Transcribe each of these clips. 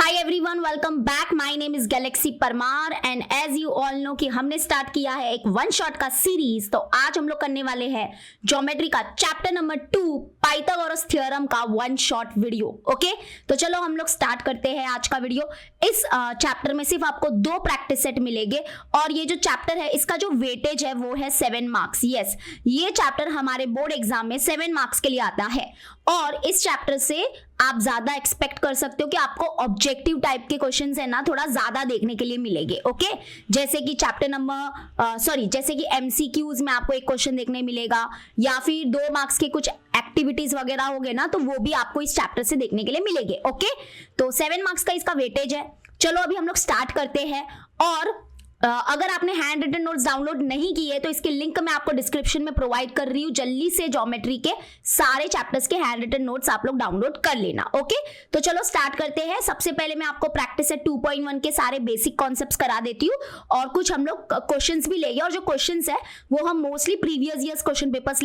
Hi everyone, welcome back. My name is Galaxy Parmar and as you all know कि हमने start किया है एक वन शॉट का सीरीज। तो आज हम लोग करने वाले हैं ज्योमेट्री का चैप्टर नंबर 2 पाइथागोरस थ्योरम का वन शॉट वीडियो। ओके, तो चलो हम लोग स्टार्ट करते हैं आज का वीडियो। इस चैप्टर में सिर्फ आपको 2 प्रैक्टिस सेट मिलेंगे और ये जो चैप्टर है इसका जो वेटेज है वो है 7 मार्क्स। यस, ये चैप्टर हमारे बोर्ड एग्जाम में 7 मार्क्स के लिए आता है और इस चैप्टर से आप ज्यादा एक्सपेक्ट कर सकते हो कि आपको ऑब्जेक्टिव टाइप के क्वेश्चंस है ना थोड़ा ज्यादा देखने के लिए मिलेंगे। ओके, जैसे कि चैप्टर नंबर जैसे कि एमसीक्यूज में आपको एक क्वेश्चन देखने मिलेगा या फिर 2 मार्क्स के कुछ एक्टिविटीज वगैरह हो गए ना, तो वो भी आपको इस चैप्टर से देखने के लिए मिलेंगे। ओके, तो 7 मार्क्स का इसका वेटेज है। चलो अभी हम लोग स्टार्ट करते हैं। और अगर आपने हैंड रिटन नोट्स डाउनलोड नहीं किए तो इसके लिंक मैं आपको डिस्क्रिप्शन में प्रोवाइड कर रही हूँ। जल्दी से ज्योमेट्री के सारे चैप्टर्स के हैंड रिटन नोट्स आप लोग डाउनलोड कर लेना। ओके, तो चलो स्टार्ट करते हैं। सबसे पहले मैं आपको प्रैक्टिस सेट 2.1 के सारे बेसिक कॉन्सेप्ट्स करा देती हूँ और कुछ हम लोग क्वेश्चंस भी लेंगे। और जो क्वेश्चंस है वो हम mostly previous years question papers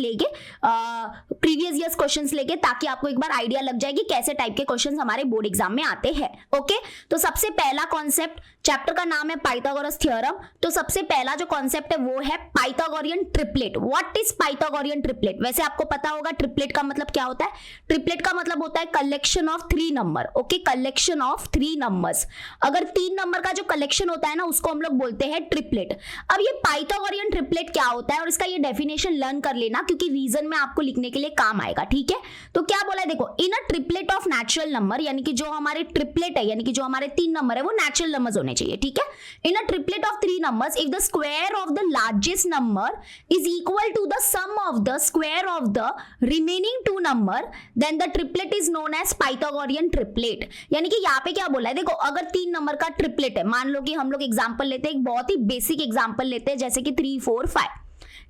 लेके ताकि आपको एक बार आइडिया लग जाए कि कैसे टाइप के क्वेश्चंस हमारे बोर्ड एग्जाम में आते हैं। ओके, तो सबसे पहला कॉन्सेप्ट, चैप्टर का नाम है पाइथागोरस थ्योरम। तो सबसे पहला जो कॉन्सेप्ट है वो है Pythagorean triplet. What is Pythagorean triplet? वैसे आपको पता होगा ट्रिपलेट का मतलब क्या होता है। ट्रिपलेट का मतलब होता है collection of 3 number. Okay, collection of 3 numbers. अगर 3 नंबर का जो कलेक्शन होता है ना उसको हम लोग बोलते हैं ट्रिपलेट। अब ये पाइथागोरियन ट्रिपलेट क्या होता है और इसका ये डेफिनेशन लर्न कर लेना क्योंकि रीजन में आपको लिखने के लिए काम आएगा। ठीक है, तो क्या बोला है देखो, in a triplet of natural number, यानी कि जो हमारे ट्रिपलेट है यानी कि जो हमारे 3 नंबर है वो नेचुरल नंबर्स होने चाहिए। ठीक है, in a triplet of 3 numbers, if the square of the largest number is equal to the sum of the square of the remaining 2 number, then the triplet is known as Pythagorean triplet। यानी कि यहाँ पे क्या बोला है देखो, अगर 3 number का ट्रिपलेट है, मान लो कि हम लोग एग्जांपल लेते हैं, एक बहुत ही बेसिक एग्जांपल लेते हैं जैसे कि 3 4 5।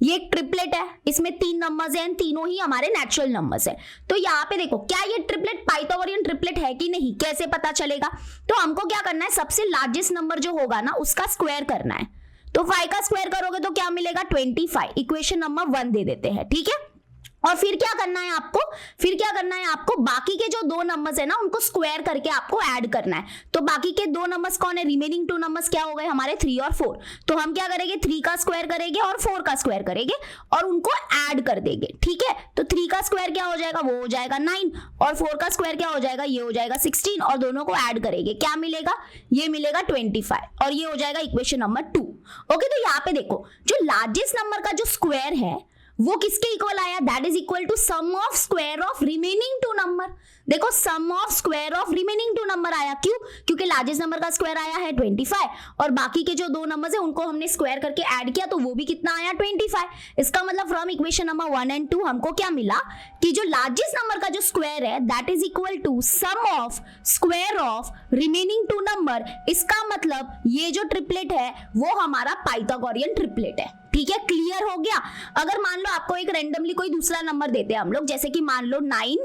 ये एक ट्रिपलेट है, इसमें 3 नंबर्स हैं, तीनों ही हमारे नेचुरल नंबर्स हैं। तो यहाँ पे देखो क्या ये ट्रिपलेट पाइथागोरियन ट्रिपलेट है कि नहीं, कैसे पता चलेगा? तो हमको क्या करना है, सबसे लार्जेस्ट नंबर जो होगा ना उसका स्क्वायर करना है। तो 5 का स्क्वायर करोगे तो क्या मिलेगा, 25। इक्वेशन नंबर 1 दे देते हैं। ठीक है, और फिर क्या करना है आपको, बाकी के जो 2 नंबर्स है ना उनको स्क्वायर करके आपको ऐड करना है। तो बाकी के 2 नंबर्स कौन है, रिमेनिंग 2 नंबर्स क्या हो गए हमारे 3 और 4। तो हम क्या करेंगे, 3 का स्क्वायर करेंगे और 4 का स्क्वायर करेंगे और उनको ऐड कर देंगे। ठीक है, तो 3 का स्क्वायर क्या हो जाएगा, वो हो जाएगा 9 और 4 का स्क्वायर क्या हो जाएगा, ये हो जाएगा 16 और दोनों को ऐड करेंगे, क्या मिलेगा, ये मिलेगा 25 और ये हो जाएगा इक्वेशन नंबर 2। ओके, तो यहाँ पे देखो जो लार्जेस्ट नंबर का जो स्क्वायर है वो किसके इक्वल आया, that is equal to sum of square of remaining 2 number. देखो sum of square of remaining 2 number आया, क्यों, क्योंकि लार्जेस्ट नंबर का स्क्वायर आया है 25 और बाकी के जो 2 नंबर्स है उनको हमने स्क्वायर करके ऐड किया तो वो भी कितना आया, 25। इसका मतलब फ्रॉम इक्वेशन नंबर 1 एंड 2 हमको क्या मिला कि जो लार्जेस्ट नंबर का जो स्क्वायर है that is equal to sum of square of remaining 2 number. इसका मतलब ये जो ट्रिपलेट है वो हमारा पाइथागोरियन ट्रिपलेट है। ठीक है, क्लियर हो गया। अगर मान लो आपको एक रैंडमली कोई दूसरा नंबर देते हैं हम लोग, जैसे कि मान लो 9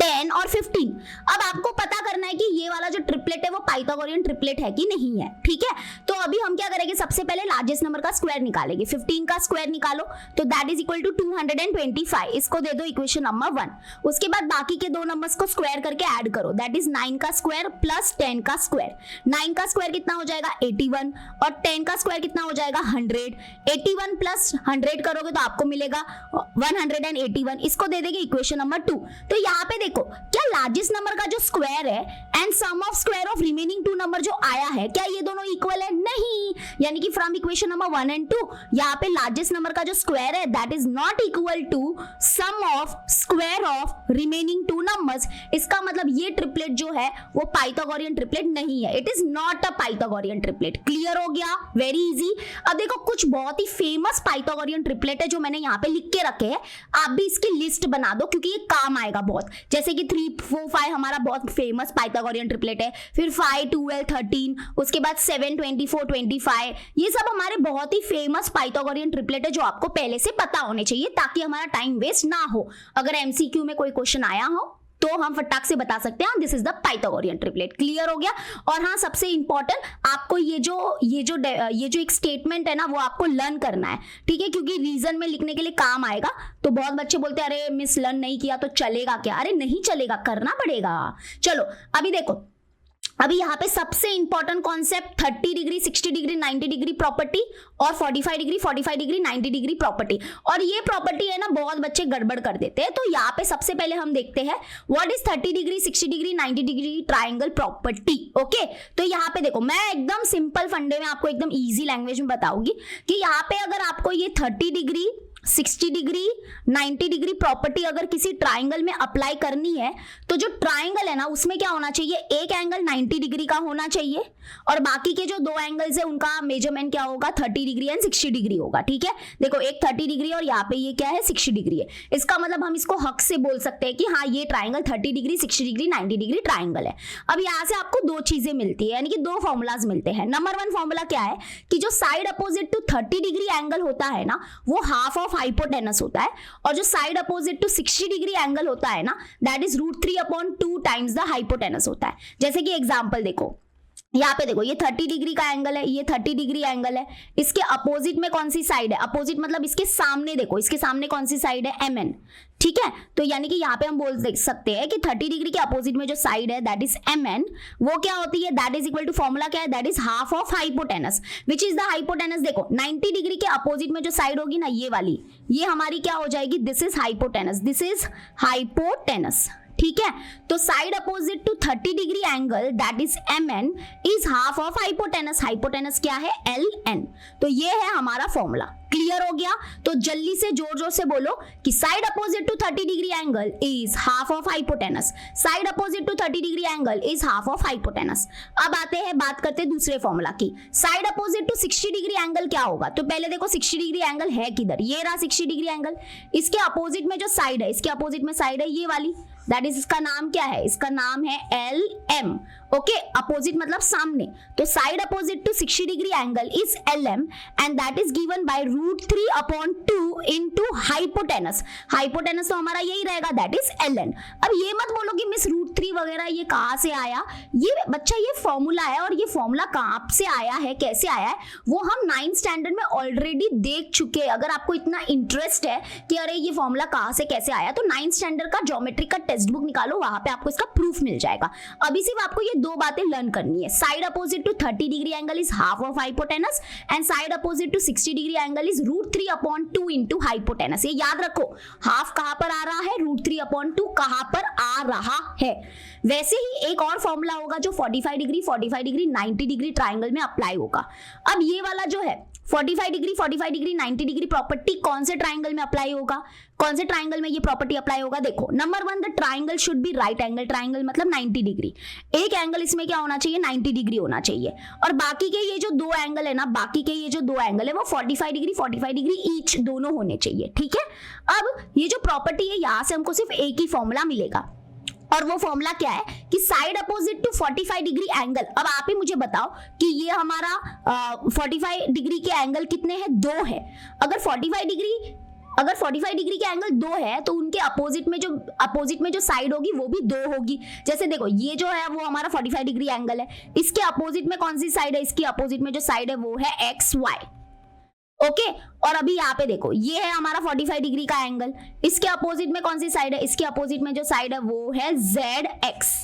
10 और 15। अब आपको पता करना है कि ये वाला जो ट्रिपलेट है वो पाइथागोरियन ट्रिपलेट है कि नहीं है। ठीक है, तो अभी हम क्या करेंगे, सबसे पहले लार्जेस्ट नंबर का स्क्वायर निकालेंगे। 15 का स्क्वायर निकालो तो दैट इज इक्वल टू 225। इसको दे दो इक्वेशन नंबर 1। उसके बाद बाकी के 2 नंबर्स को स्क्वायर करके ऐड करो, दैट इज 9 का स्क्वायर प्लस 10 का स्क्वायर। 9 का स्क्वायर कितना हो जाएगा, 81 और 10 का स्क्वायर कितना हो जाएगा, 100। 81 प्लस 100 करोगे तो आपको मिलेगा 181। इसको दे देंगे इक्वेशन नंबर 2। तो यहाँ पे देखो क्या लार्जेस्ट नंबर का जो स्क्वायर है and sum of square of remaining 2 number जो आया है, क्या ये दोनों इक्वल है, नहीं। यानी कि फ्रॉम इक्वेशन नंबर 1 एंड 2 यहाँ पे लार्जेस्ट नंबर का जो स्क्वायर है that is not equal to sum of square of remaining 2 numbers. इसका मतलब ये ट्रिपलेट जो है वो पाइथागोरियन ट्रिपलेट नहीं है, it is not a Pythagorean triplet. Clear हो गया, वेरी इजी। अब देखो कुछ बहुत ही फेमस पाइथागोरियन ट्रिपलेट है जो मैंने यहाँ पे लिख के रखे हैं, आप भी इसकी लिस्ट बना दो क्योंकि ये काम आएगा बहुत। जैसे कि 3 4 5 हमारा बहुत फेमस पाइथागोरियन ट्रिपलेट है, फिर 5 12 13, उसके बाद 7 24 25, ये सब हमारे बहुत ही फेमस पाइथागोरियन ट्रिपलेट है जो आपको पहले से पता होने चाहिए ताकि हमारा टाइम वेस्ट ना हो। अगर एमसीक्यू में कोई क्वेश्चन आया हो तो हम फटाक से बता सकते हैं this is the Pythagorean triplet. Clear हो गया। और हाँ, सबसे इंपॉर्टेंट आपको ये जो एक स्टेटमेंट है ना वो आपको लर्न करना है। ठीक है, क्योंकि रीजन में लिखने के लिए काम आएगा। तो बहुत बच्चे बोलते हैं अरे मिस लर्न नहीं किया तो चलेगा क्या? अरे नहीं चलेगा, करना पड़ेगा। चलो अभी देखो अभी यहाँ पे सबसे important concept 30 degree, 60 degree, 90 degree property और 45 डिग्री, 45 डिग्री, 90 डिग्री प्रॉपर्टी। और ये प्रॉपर्टी है ना बहुत बच्चे गड़बड़ कर देते हैं। तो यहाँ पे सबसे पहले हम देखते हैं what is 30 degree, 60 degree, 90 degree triangle property. Okay, तो यहाँ पे देखो मैं एकदम सिंपल फंडे में आपको एकदम ईजी लैंग्वेज में बताऊंगी कि यहाँ पे अगर आपको ये 30 डिग्री, 60 डिग्री, 90 डिग्री प्रॉपर्टी अगर किसी ट्राइंगल में अप्लाई करनी है तो जो ट्राइंगल है ना उसमें क्या होना चाहिए, एक एंगल 90 डिग्री का होना चाहिए और बाकी के जो दो एंगल्स है उनका मेजरमेंट क्या होगा, 30 डिग्री एंड 60 डिग्री होगा। ठीक है, देखो एक 30 डिग्री और यहाँ पे ये क्या है 60 डिग्री है। इसका मतलब हम इसको हक से बोल सकते हैं कि हाँ ये triangle 30 degree, 60 degree, 90 degree triangle है। अब यहाँ से आपको दो चीजें मिलती है, यानी कि दो फॉर्मूलाज मिलते हैं। नंबर वन फॉर्मूला क्या है कि जो side opposite to 30 degree angle होता है ना वो हाफ ऑफ हाइपोटेनस होता है और जो side opposite to 60 degree angle होता है ना that is √3/2 times the hypotenuse होता है। जैसे कि एग्जांपल देखो, यहाँ पे देखो ये 30 डिग्री का एंगल है, ये 30 डिग्री एंगल है, इसके अपोजिट में कौन सी साइड है, अपोजिट मतलब इसके सामने देखो, इसके सामने कौन सी साइड है, MN। ठीक है, तो यानी कि यहाँ पे हम बोल देख सकते हैं कि 30 डिग्री के अपोजिट में जो साइड है दैट इज MN, वो क्या होती है, that is equal to formula क्या है, that is half of hypotenuse which is the hypotenuse. देखो 90 डिग्री के अपोजिट में जो साइड होगी ना ये वाली, ये हमारी क्या हो जाएगी, this is hypotenuse, this is hypotenuse. ठीक है, तो side opposite to 30 degree angle that is MN is half of hypotenuse. Hypotenuse क्या है, LN। तो ये है हमारा फॉर्मूला। क्लियर हो गया? तो जल्दी से जोर जोर से बोलो कि side opposite to 30 degree angle is half of hypotenuse, side opposite to 30 degree angle is half of hypotenuse. अब आते हैं बात करते हैं दूसरे फॉर्मूला की। Side opposite to 60 degree angle क्या होगा, तो पहले देखो 60 डिग्री एंगल है किधर, ये रहा 60 डिग्री एंगल, इसके अपोजिट में जो साइड है, इसके अपोजिट में साइड है ये वाली, दैट इज इसका नाम क्या है, इसका नाम है LM। ओके, अपोजिट मतलब सामने, तो side opposite to 60 degree angle is LM and that is given by √3/2 into hypotenuse. Hypotenuse तो हमारा यही रहेगा, दैट इज LN। अब ये मत बोलो कि मिस √3 वगैरह ये कहाँ से आया, ये बच्चा ये फॉर्मूला है और ये फॉर्मूला कहाँ से आया है, कैसे आया है, वो हम 9th स्टैंडर्ड में ऑलरेडी देख चुके हैं। अगर आपको इतना इंटरेस्ट है कि अरे ये फॉर्मूला कहाँ से कैसे आया, तो 9th स्टैंडर्ड का ज्योमेट्री का टेक्स्ट बुक निकालो, वहां पे आपको इसका प्रूफ मिल जाएगा। अभी सिर्फ आपको ये दो बातें लर्न करनी है, side opposite to 30 degree angle is half of hypotenuse and side opposite to 60 degree angle is √3/2 into hypotenuse. ये याद रखो, हाफ कहां पर आ रहा है, √3/2 कहां पर आ रहा है। वैसे ही एक और फॉर्मूला होगा जो 45 डिग्री, 90 डिग्री ट्राइंगल में अप्लाई होगा। अब ये वाला जो है 45 डिग्री, 90 डिग्री प्रॉपर्टी कौन से ट्राइंगल में अप्लाई होगा, कौन से ट्राइंगल में ये प्रॉपर्टी अप्लाई होगा, देखो number one the triangle should be right angle triangle, मतलब 90 डिग्री, एक एंगल इसमें क्या होना चाहिए, 90 डिग्री होना चाहिए। और बाकी के ये जो दो एंगल है ना, बाकी के ये जो दो एंगल है वो 45 डिग्री ईच दोनों होने चाहिए। ठीक है, अब ये जो प्रॉपर्टी है यहाँ से हमको सिर्फ एक ही फॉर्मूला मिलेगा और वो फॉर्मूला क्या है कि side opposite to 45 degree angle. अब आप ही मुझे बताओ कि ये हमारा 45 डिग्री के एंगल कितने हैं, दो है। अगर 45 डिग्री के एंगल दो है तो उनके अपोजिट में जो साइड होगी वो भी दो होगी। जैसे देखो ये जो है वो हमारा 45 डिग्री एंगल है, इसके अपोजिट में कौन सी साइड है, इसके अपोजिट में जो साइड है वो है XY। ओके, और अभी यहाँ पे देखो ये है हमारा 45 डिग्री का एंगल, इसके अपोजिट में कौन सी साइड है, इसके अपोजिट में जो साइड है वो है ZX।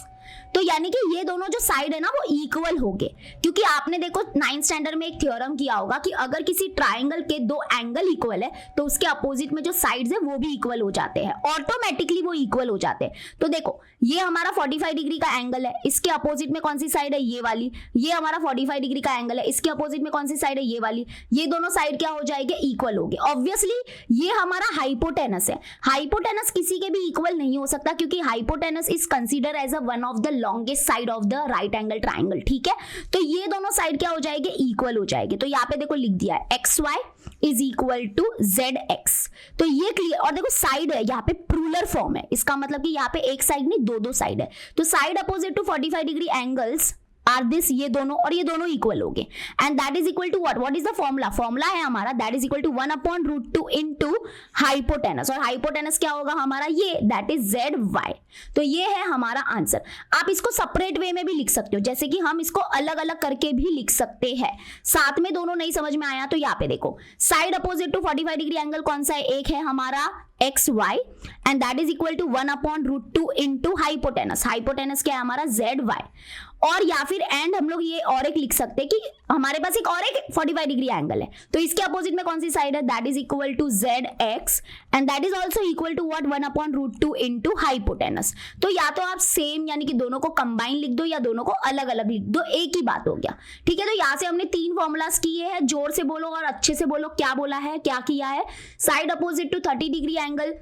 तो यानी कि ये दोनों जो साइड है ना वो इक्वल हो गए, क्योंकि आपने देखो 9th स्टैंडर्ड में एक थ्योरम किया होगा कि अगर किसी ट्राइंगल के दो एंगल इक्वल है तो उसके अपोजिट में जो साइड्स है वो भी इक्वल हो जाते हैं, ऑटोमेटिकली वो इक्वल हो जाते हैं। तो देखो ये हमारा 45 डिग्री का एंगल है, इसके अपोजिट में कौन सी साइड है, ये वाली, ये हमारा 45 डिग्री का एंगल है, इसके अपोजिट में कौन सी साइड है, ये वाली, ये दोनों साइड क्या हो जाएंगे, इक्वल हो गए। ऑब्वियसली ये हमारा हाइपोटेनस है, हाइपोटेनस किसी के भी इक्वल नहीं हो सकता क्योंकि hypotenuse is consider as a one of the longest side of the right angle triangle. ठीक है, तो ये दोनों साइड क्या हो जाएंगे, इक्वल हो जाएंगे। तो यहाँ पे देखो लिख दिया है XY is equal to ZX। तो ये क्लियर, और देखो साइड है यहाँ पे प्लूरल फॉर्म है, इसका मतलब कि यहाँ पे एक साइड नहीं दो साइड है। तो side opposite to 45 degree angles are this, ये दोनों और ये दोनों इक्वल हो गए and that is equal to what is the formula, formula है हमारा that is equal to 1/√2 into hypotenuse, और हाइपोटेनस क्या होगा हमारा ये, दैट इज ZY। तो ये है हमारा आंसर। आप इसको सेपरेट वे में भी लिख सकते हो, जैसे कि हम इसको अलग अलग करके भी लिख सकते हैं। साथ में दोनों नहीं समझ में आया तो यहाँ पे देखो side opposite to 45 degree angle कौन सा है, एक है हमारा XY and that is equal to 1/√2 into hypotenuse, hypotenuse क्या है हमारा ZY। और या फिर एंड हम लोग ये और एक लिख सकते हैं कि हमारे पास एक और एक 45 डिग्री एंगल है, तो इसके अपोजिट में कौन सी साइड है, that is equal to ZX and that is also equal to what 1/√2 into hypotenuse. तो या तो आप सेम यानी कि दोनों को कंबाइन लिख दो या दोनों को अलग अलग लिख दो, एक ही बात हो गया, ठीक है। तो यहाँ से हमने 3 फॉर्मूलाज किए हैं, जोर से बोलो और अच्छे से बोलो क्या बोला है, क्या किया है। Side opposite to 30 degree angle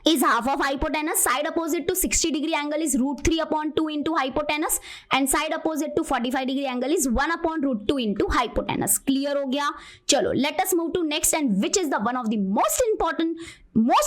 is half of hypotenuse, side opposite to 60 degree angle is √3/2 into hypotenuse and side opposite to 45 degree angle is 1/√2 into hypotenuse। Clear हो गया। चलो let us move to next and which is the one of the most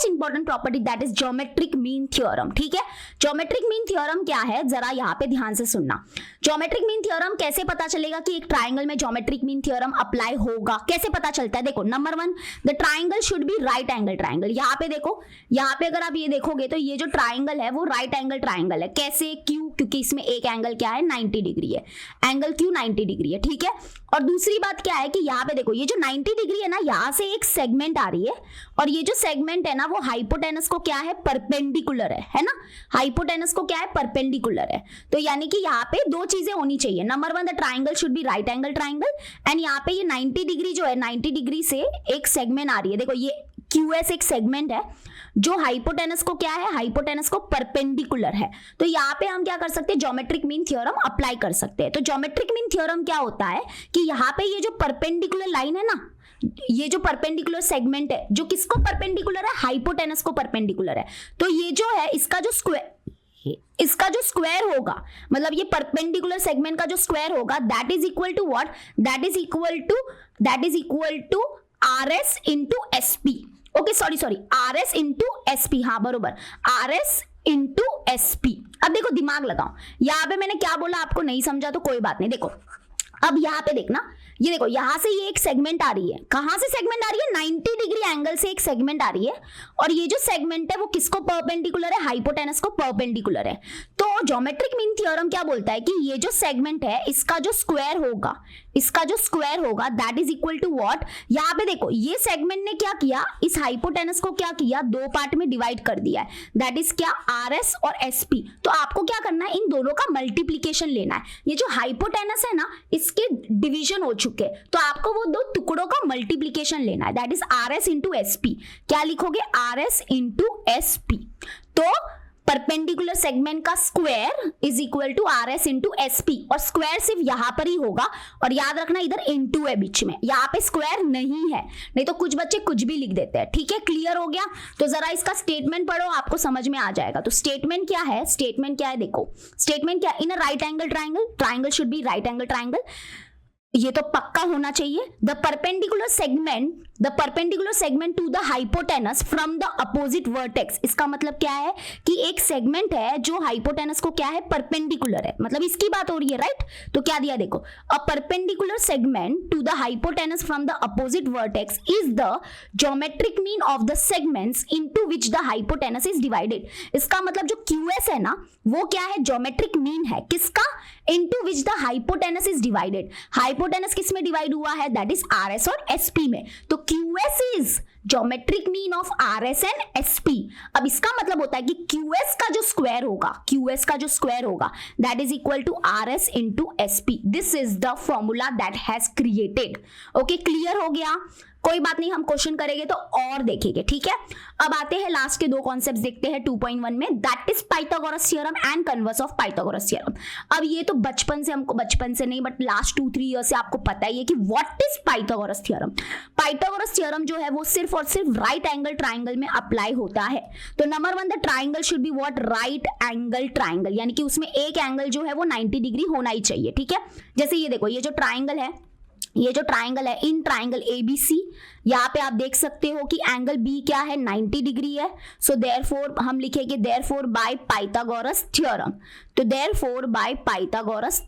important property that is geometric mean theorem। ठीक है, geometric mean theorem क्या है, जरा यहाँ पे ध्यान से सुनना। geometric mean theorem कैसे पता चलेगा कि एक ट्राइंगल में geometric mean theorem अप्लाई होगा, कैसे पता चलता है। देखो number 1, the triangle should be right angle triangle। यहाँ पे देखो, यहाँ पे अगर आप ये देखोगे तो ये जो ट्राइंगल है वो राइट एंगल ट्राइंगल है। कैसे, क्यों, क्योंकि इसमें एक एंगल क्या है 90 डिग्री है, एंगल क्यों 90 डिग्री है, ठीक है। और दूसरी बात क्या है कि यहाँ पे देखो ये जो 90 डिग्री है ना, यहाँ से एक सेगमेंट आ रही है और ये जो सेगमेंट है ना वो हाइपोटेनस को क्या है, परपेंडिकुलर है ना, हाइपोटेनस को क्या है, परपेंडिकुलर है। तो यानी कि यहाँ पे 2 चीजें होनी चाहिए। Number 1, the triangle should be right angle triangle and यहाँ पे ये 90 डिग्री जो है 90 डिग्री से एक सेगमेंट आ रही है। देखो ये QS एक सेगमेंट है जो हाइपोटेनस को क्या है, हाइपोटेनस को परपेंडिकुलर है। तो यहाँ पे हम क्या कर सकते हैं, ज्योमेट्रिक मीन थ्योरम अप्लाई कर सकते हैं। तो ज्योमेट्रिक मीन थ्योरम क्या होता है कि यहाँ पे ये जो परपेंडिकुलर लाइन है ना, ये जो परपेंडिकुलर सेगमेंट है जो किसको परपेंडिकुलर है, हाइपोटेनस को परपेंडिकुलर है। तो ये जो है इसका जो स्क्वायर होगा, मतलब ये परपेंडिकुलर सेगमेंट का जो स्क्वायर होगा that is equal to what, that is equal to RS into SP। Okay sorry RS into SP, हाँ बरोबर, RS इंटू SP। अब देखो दिमाग लगाओ, यहाँ पे मैंने क्या बोला आपको नहीं समझा तो कोई बात नहीं। देखो अब यहाँ पे देखना, ये देखो यहाँ से ये एक सेगमेंट आ रही है, कहाँ से सेगमेंट आ रही है, 90 डिग्री एंगल से एक सेगमेंट आ रही है और ये जो सेगमेंट है वो किसको परपेंडिकुलर है, हाइपोटेनस को परपेंडिकुलर है। तो ज्योमेट्रिक मीन थ्योरम क्या बोलता है कि ये जो सेगमेंट है इसका जो स्क्वायर होगा that is equal to what, यहाँ पे देखो ये सेगमेंट ने क्या किया, इस हाइपोटेनस को क्या किया, 2 पार्ट में डिवाइड कर दिया है, दैट इज क्या, RS और SP। तो आपको क्या करना है, इन दोनों का मल्टीप्लीकेशन लेना है। ये जो हाइपोटेनस है ना इसके डिवीजन हो चुके, तो आपको वो 2 टुकड़ों का मल्टीप्लीकेशन लेना है, that is RS into SP। क्या लिखोगे, RS इंटू SP। तो परपेंडिकुलर सेगमेंट का square is equal to RS into SP और स्क्वायर सिर्फ यहां पर ही होगा और याद रखना इधर इंटू है बीच में, यहाँ पे स्क्वायर नहीं है, नहीं तो कुछ बच्चे कुछ भी लिख देते हैं। ठीक है, क्लियर हो गया। तो जरा इसका स्टेटमेंट पढ़ो, आपको समझ में आ जाएगा। तो स्टेटमेंट क्या है, देखो स्टेटमेंट क्या है, in a right angle triangle, triangle should be right angle triangle, ये तो पक्का होना चाहिए। The perpendicular segment to the hypotenuse from the opposite vertex. इसका मतलब क्या है कि एक सेगमेंट है जो हाइपोटेनस को क्या है, परपेंडिकुलर है, मतलब इसकी बात हो रही है, राइट। तो क्या दिया देखो, a perpendicular segment to the hypotenuse from the opposite vertex is the geometric mean of the segments into which the hypotenuse is divided. इसका मतलब जो QS है ना वो क्या है, ज्योमेट्रिक मीन है, किसका, into which the hypotenuse is divided. Hypotenuse किस में डिवाइड हुआ है, दैट इज RS और SP में। तो QS is geometric mean of RS and SP। अब इसका मतलब होता है कि QS का जो स्क्वायर होगा that is equal to RS into SP। This is the formula that has created. Okay, clear हो गया, कोई बात नहीं, हम क्वेश्चन करेंगे तो और देखेंगे। ठीक है, अब आते हैं लास्ट के 2 कॉन्सेप्ट्स देखते हैं 2.1 में, that is Pythagoras theorem and converse of Pythagoras theorem. अब ये तो बचपन से नहीं बट लास्ट 2-3 ईयर से आपको पता ही है कि what is Pythagoras theorem. Pythagoras theorem जो है वो सिर्फ और सिर्फ राइट एंगल ट्राइंगल में अप्लाई होता है। तो number 1, the triangle should be what, right angle triangle, यानी कि उसमें एक एंगल जो है वो 90 डिग्री होना ही चाहिए। ठीक है, जैसे ये देखो, ये जो ट्राइंगल है इन ट्राइंगल ABC, यहाँ पे आप देख सकते हो कि एंगल B क्या है, 90 डिग्री है। सो देयरफॉर हम लिखेंगे देयरफॉर बाय पाइथागोरस थ्योरम। तो देयरफॉर बाय पाइथागोरस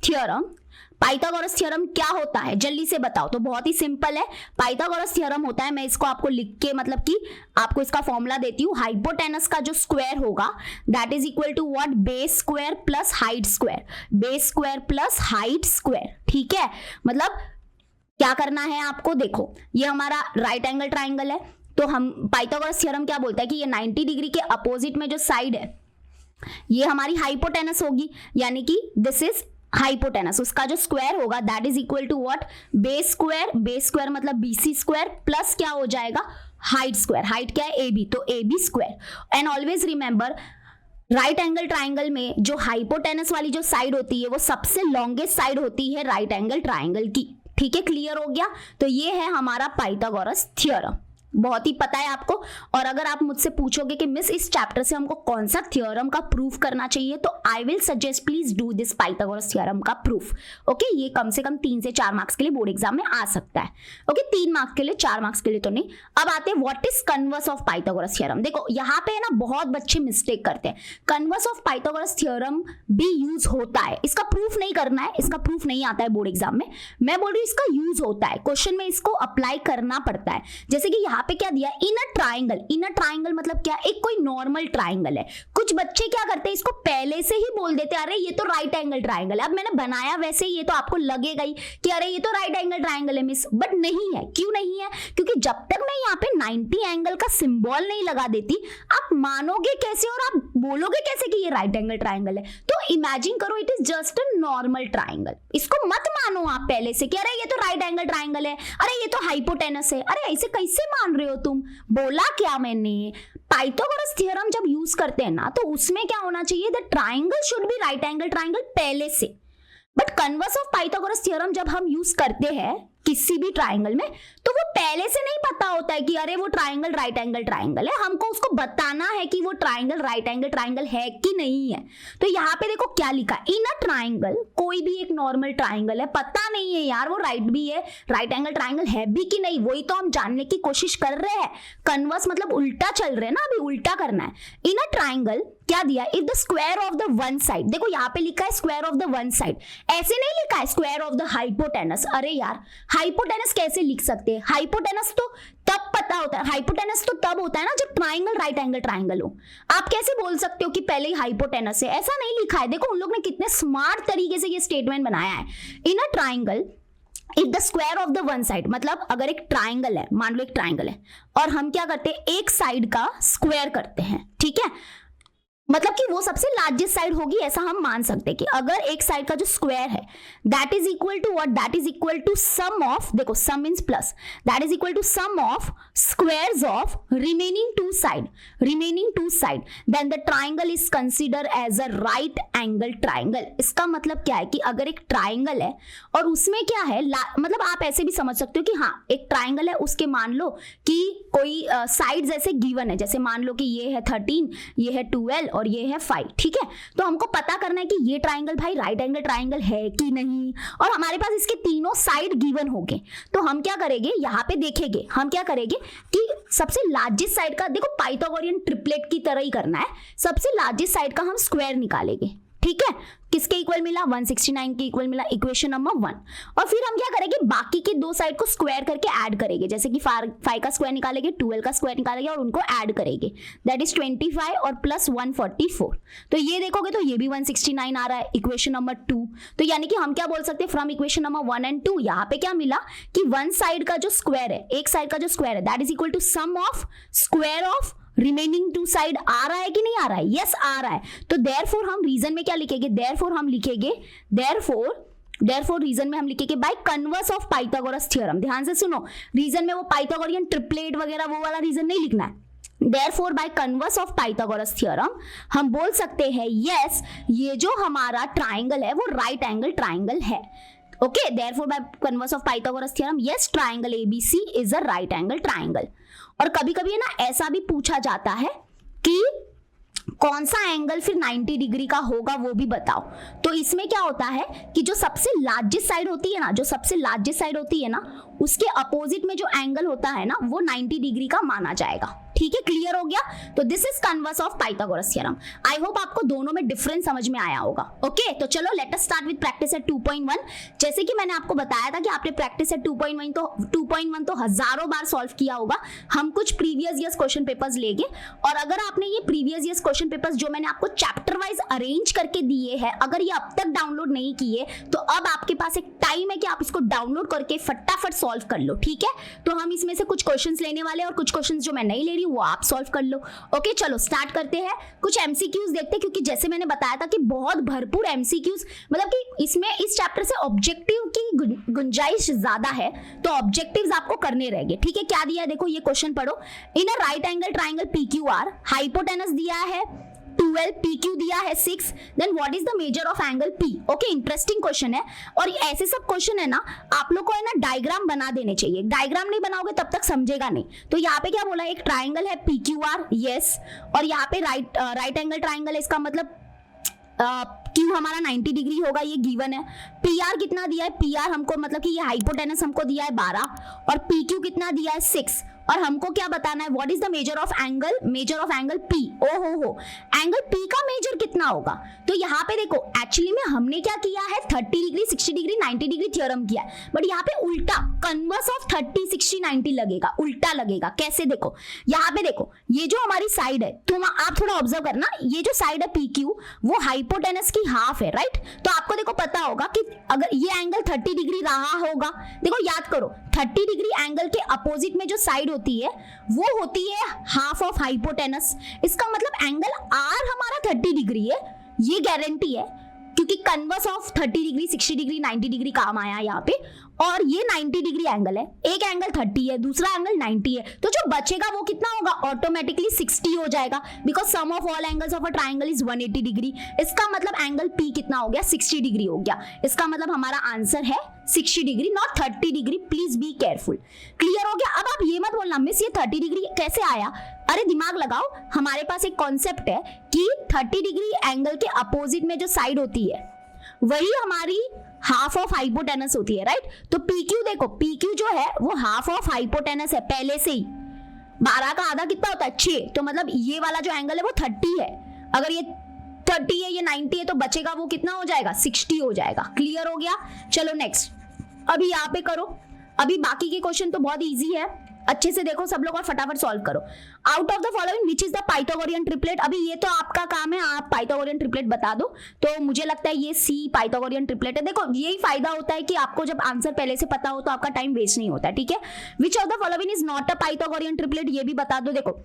थ्योरम क्या होता है, जल्दी से बताओ। तो बहुत ही सिंपल है, पाइथागोरस थ्योरम होता है, मैं इसको आपको लिख के मतलब कि आपको इसका फॉर्मूला देती हूँ। हाइपोटेनस का जो स्क्वायर होगा that is equal to what, base square plus height square. ठीक है, मतलब क्या करना है आपको, देखो ये हमारा राइट एंगल ट्राइंगल है, तो हम पाइथागोरस थ्योरम क्या बोलता है कि ये 90 डिग्री के अपोजिट में जो साइड है ये हमारी हाइपोटेनस होगी, यानी कि दिस इज हाइपोटेनस, उसका जो स्क्वायर होगा that is equal to what, base square मतलब बीसी स्क्वायर प्लस क्या हो जाएगा, हाइट स्क्वायर, हाइट क्या है AB, तो AB square. And always remember right angle triangle में जो हाइपोटेनस वाली जो साइड होती है वो सबसे लॉन्गेस्ट साइड होती है राइट एंगल ट्राइंगल की। ठीक है, क्लियर हो गया। तो ये है हमारा पाइथागोरस थ्योरम, बहुत ही पता है आपको। और अगर आप मुझसे पूछोगे कि मिस इस चैप्टर से हमको कौन सा थ्योरम का प्रूफ करना चाहिए, तो I will suggest please do this Pythagoras theorem का प्रूफ। ओके, ये कम से कम 3 से 4 मार्क्स के लिए बोर्ड एग्जाम में आ सकता है। ओके, 3 मार्क्स के लिए, 4 मार्क्स के लिए तो नहीं। अब आते हैं what is converse of Pythagoras theorem. देखो यहाँ पे है ना बहुत बच्चे मिस्टेक करते हैं। कन्वर्स ऑफ पाइथागोरस थ्योरम भी यूज होता है, इसका प्रूफ नहीं करना है, इसका प्रूफ नहीं आता है बोर्ड एग्जाम में। मैं बोल रही हूँ इसका यूज होता है, क्वेश्चन में इसको अप्लाई करना पड़ता है। जैसे कि यहाँ पे क्या दिया, in a triangle. In a triangle मतलब क्या, एक कोई नॉर्मल ट्राइंगल है। कुछ बच्चे क्या करते हैं, इसको पहले से ही बोल देते हैं अरे ये तो राइट एंगल ट्राइंगल है। अब मैंने बनाया वैसे ही, ये तो आपको लगेगा ही कि अरे ये तो राइट एंगल ट्राइंगल है मिस, बट नहीं है। क्यों नहीं है, क्योंकि जब तक मैं यहाँ पे 90 एंगल का सिंबल नहीं लगा देती आप मानोगे कैसे और आप बोलोगे कैसे कि ये राइट एंगल ट्राइंगल है। तो इमेजिन करो it is just a normal triangle, इसको मत मानो आप पहले से कि अरे ये तो राइट एंगल ट्राइंगल है, अरे ये तो हाइपोटेनस है। अरे ऐसे कैसे मान रहे हो तुम, बोला क्या मैंने, पाइथागोरस थ्योरम जब यूज करते हैं ना तो उसमें क्या होना चाहिए, the triangle should be right angle triangle पहले से। But converse of Pythagoras theorem जब हम यूज करते हैं किसी भी ट्राइंगल में, तो वो पहले से नहीं पता होता है कि अरे वो ट्राइंगल राइट एंगल ट्राइंगल है, हमको उसको बताना है कि वो ट्राइंगल राइट एंगल ट्राइंगल है कि नहीं है। तो यहाँ पे देखो क्या लिखा, इन अ ट्राइंगल, कोई भी एक नॉर्मल ट्राइंगल है, पता नहीं है यार वो राइट भी है, राइट एंगल ट्राइंगल है भी कि नहीं, वही तो हम जानने की कोशिश कर रहे हैं। कन्वर्स मतलब उल्टा चल रहे हैं ना, अभी उल्टा करना है। इन अ ट्राइंगल क्या दिया, if the square of the one side, देखो यहाँ पे लिखा है square of the one side, ऐसे नहीं लिखा है स्क्वायर ऑफ द हाइपोटेनस। अरे यार हाइपोटेनस कैसे लिख सकते हैं, हाइपोटेनस तो तब पता होता है, हाइपोटेनस तो तब होता है ना जब ट्राइंगल राइट एंगल ट्राइंगल हो। आप कैसे बोल सकते हो कि पहले ही हाइपोटेनस है, ऐसा नहीं लिखा है। देखो उन लोग ने कितने स्मार्ट तरीके से ये स्टेटमेंट बनाया है। In a triangle if the square of the one side, मतलब अगर एक ट्राइंगल है, मान लो एक ट्राइंगल है और हम क्या करते हैं, एक साइड का स्क्वायर करते हैं। ठीक है, मतलब कि वो सबसे लार्जेस्ट साइड होगी ऐसा हम मान सकते हैं कि अगर एक साइड का जो स्क्वायर है that is equal to what, that is equal to sum of, देखो sum means plus, that is equal to sum of squares of remaining two side, then the triangle is consider as a right angle triangle. इसका मतलब क्या है कि अगर एक triangle है और उसमें क्या है, मतलब आप ऐसे भी समझ सकते हो कि हाँ एक ट्राइंगल है, उसके मान लो कि कोई साइड्स ऐसे गिवन है, जैसे मान लो कि ये है 13, ये है 12 और ये है 5। ठीक है, तो हमको पता करना है कि ये ट्राइंगल भाई राइट एंगल ट्राइंगल है कि नहीं, और हमारे पास इसके तीनों साइड गिवन होंगे। तो हम क्या करेंगे, यहाँ पे देखेंगे, हम क्या करेंगे कि सबसे लार्जेस्ट साइड का, देखो पाइथागोरियन ट्रिपलेट की तरह ही करना है, सबसे लार्जेस्ट साइड का हम स्क्वायर निकालेंगे। ठीक है, किसके इक्वल मिला, 169 के इक्वल मिला, इक्वेशन नंबर 1। और फिर हम क्या करेंगे, बाकी के दो साइड को स्क्वायर करके ऐड करेंगे, जैसे कि 5 का स्क्वायर निकालेंगे, 12 का स्क्वायर निकालेंगे और उनको ऐड करेंगे, दैट इज 25 और प्लस 144। तो ये देखोगे तो ये भी 169 आ रहा है, इक्वेशन नंबर 2। तो यानी कि हम क्या बोल सकते हैं, फ्रॉम इक्वेशन नंबर 1 एंड 2 यहाँ पे क्या मिला कि वन साइड का जो स्क्वायर है, एक साइड का जो स्क्वायर है that is equal to sum of square of remaining two side. आ रहा है कि नहीं आ रहा है, यस आ रहा है। तो देयरफॉर हम रीजन में क्या लिखेंगे, देयरफॉर रीजन में हम लिखेंगे by converse of Pythagoras theorem. ध्यान से सुनो, रीजन में वो पाइथागोरियन ट्रिपलेट वगैरह वो वाला रीजन नहीं लिखना है। Therefore by converse of Pythagoras theorem हम बोल सकते हैं यस ये जो हमारा ट्राइंगल है वो राइट एंगल ट्राइंगल है। Okay, therefore by converse of Pythagoras theorem yes triangle ABC is a right angle triangle। और कभी कभी है ना ऐसा भी पूछा जाता है कि कौन सा एंगल फिर 90 डिग्री का होगा वो भी बताओ। तो इसमें क्या होता है कि जो सबसे लार्जेस्ट साइड होती है ना, उसके अपोजिट में जो एंगल होता है ना वो 90 डिग्री का माना जाएगा। ठीक है, क्लियर हो गया। तो this is converse of Pythagoras theorem. I hope आपको दोनों में डिफरेंस समझ में आया होगा। ओके, तो चलो let us start with practice eight 2.1। जैसे कि मैंने आपको बताया था कि आपने प्रैक्टिस एट 2.1 तो हजारों बार सॉल्व किया होगा। हम कुछ प्रीवियस ईयर्स क्वेश्चन पेपर्स लेंगे और अगर आपने ये प्रीवियस ईयर्स क्वेश्चन पेपर्स जो मैंने आपको चैप्टर वाइज अरेंज करके दिए हैं, अगर ये अब तक डाउनलोड नहीं किए तो अब आपके पास एक टाइम है कि आप इसको डाउनलोड करके फटाफट सॉल्व कर लो। ठीक है, तो हम इसमें से कुछ क्वेश्चंस लेने वाले हैं और कुछ क्वेश्चंस जो मैं नहीं ले रही वो आप सॉल्व कर लो। ओके चलो स्टार्ट करते हैं, कुछ एमसीक्यूज देखते हैं, क्योंकि जैसे मैंने बताया था कि बहुत भरपूर एमसीक्यूज, मतलब कि इसमें इस चैप्टर से ऑब्जेक्टिव की गुंजाइश ज्यादा है, तो ऑब्जेक्टिव्स आपको करने रहेंगे। ठीक है, क्या दिया है देखो, ये क्वेश्चन पढ़ो। In a right angle triangle PQR hypotenuse दिया है 12, PQ दिया है 6, then what is the measure of angle P। Okay interesting question है, और ऐसे सब क्वेश्चन है ना आप लोग को है ना डायग्राम बना देने चाहिए, डायग्राम नहीं बनाओगे तब तक समझेगा नहीं। तो यहाँ पे क्या बोला, एक ट्राइंगल है PQR, यस, और यहाँ पे राइट एंगल ट्राइंगल है, इसका मतलब Q हमारा 90 डिग्री होगा, ये गिवन है। PR कितना दिया है, PR हमको मतलब कि ये हाइपोटेनस हमको दिया है 12, और PQ कितना दिया है 6, और हमको क्या बताना है, what is the measure of angle P। ओहो एंगल P का मेजर कितना होगा, तो यहाँ पे देखो एक्चुअली में हमने क्या किया है 30 डिग्री 60 डिग्री 90 डिग्री थ्योरम किया है, बट यहाँ पे उल्टा कन्वर्स ऑफ 30 60 90 लगेगा, उल्टा लगेगा। कैसे देखो, यहाँ पे देखो ये जो हमारी साइड है, तो आप थोड़ा ऑब्जर्व करना, ये जो साइड है PQ वो हाइपोटेनस की हाफ है, राइट। तो आपको देखो पता होगा कि अगर ये एंगल 30 डिग्री रहा होगा, देखो याद करो 30 डिग्री एंगल के अपोजिट में जो साइड होती है वो होती है हाफ ऑफ हाइपोटेनस। इसका मतलब एंगल R हमारा 30 डिग्री है, ये गारंटी है, क्योंकि converse of 30 degree 60 degree 90 degree काम आया यहाँ पे, और ये 90 डिग्री एंगल है, एक एंगल 30 है दूसरा एंगल 90 है, तो जो बचेगा वो कितना होगा, ऑटोमेटिकली 60 हो जाएगा, because sum of all angles of a triangle is 180 degree. इसका मतलब एंगल P कितना हो गया, 60 डिग्री हो गया। इसका मतलब हमारा आंसर है 60 degree, not 30 degree, please be careful. Clear हो गया। अब आप ये मत बोलना मिस ये 30 डिग्री कैसे आया, अरे दिमाग लगाओ, हमारे पास एक कॉन्सेप्ट है कि 30 डिग्री एंगल के अपोजिट में जो साइड होती है वही हमारी हाफ ऑफ हाइपोटेनस होती है, राइट। तो PQ देखो, PQ जो है वो हाफ ऑफ हाइपोटेनस है पहले से ही, 12 का आधा कितना होता है 6, तो मतलब ये वाला जो एंगल है वो 30 है, अगर ये 30 है ये 90 है तो बचेगा वो कितना हो जाएगा 60 हो जाएगा। क्लियर हो गया। चलो नेक्स्ट, अभी यहाँ पे करो, अभी बाकी के क्वेश्चन तो बहुत इजी है, अच्छे से देखो सब लोग और फटाफट सॉल्व करो। Out of the following which is the Pythagorean triplet, अभी ये तो आपका काम है, आप पाइथागोरियन ट्रिपलेट बता दो, तो मुझे लगता है ये C पाइथागोरियन ट्रिपलेट है। देखो यही फायदा होता है कि आपको जब आंसर पहले से पता हो तो आपका टाइम वेस्ट नहीं होता है, ठीक है। Which of the following is not a Pythagorean triplet, ये भी बता दो। देखो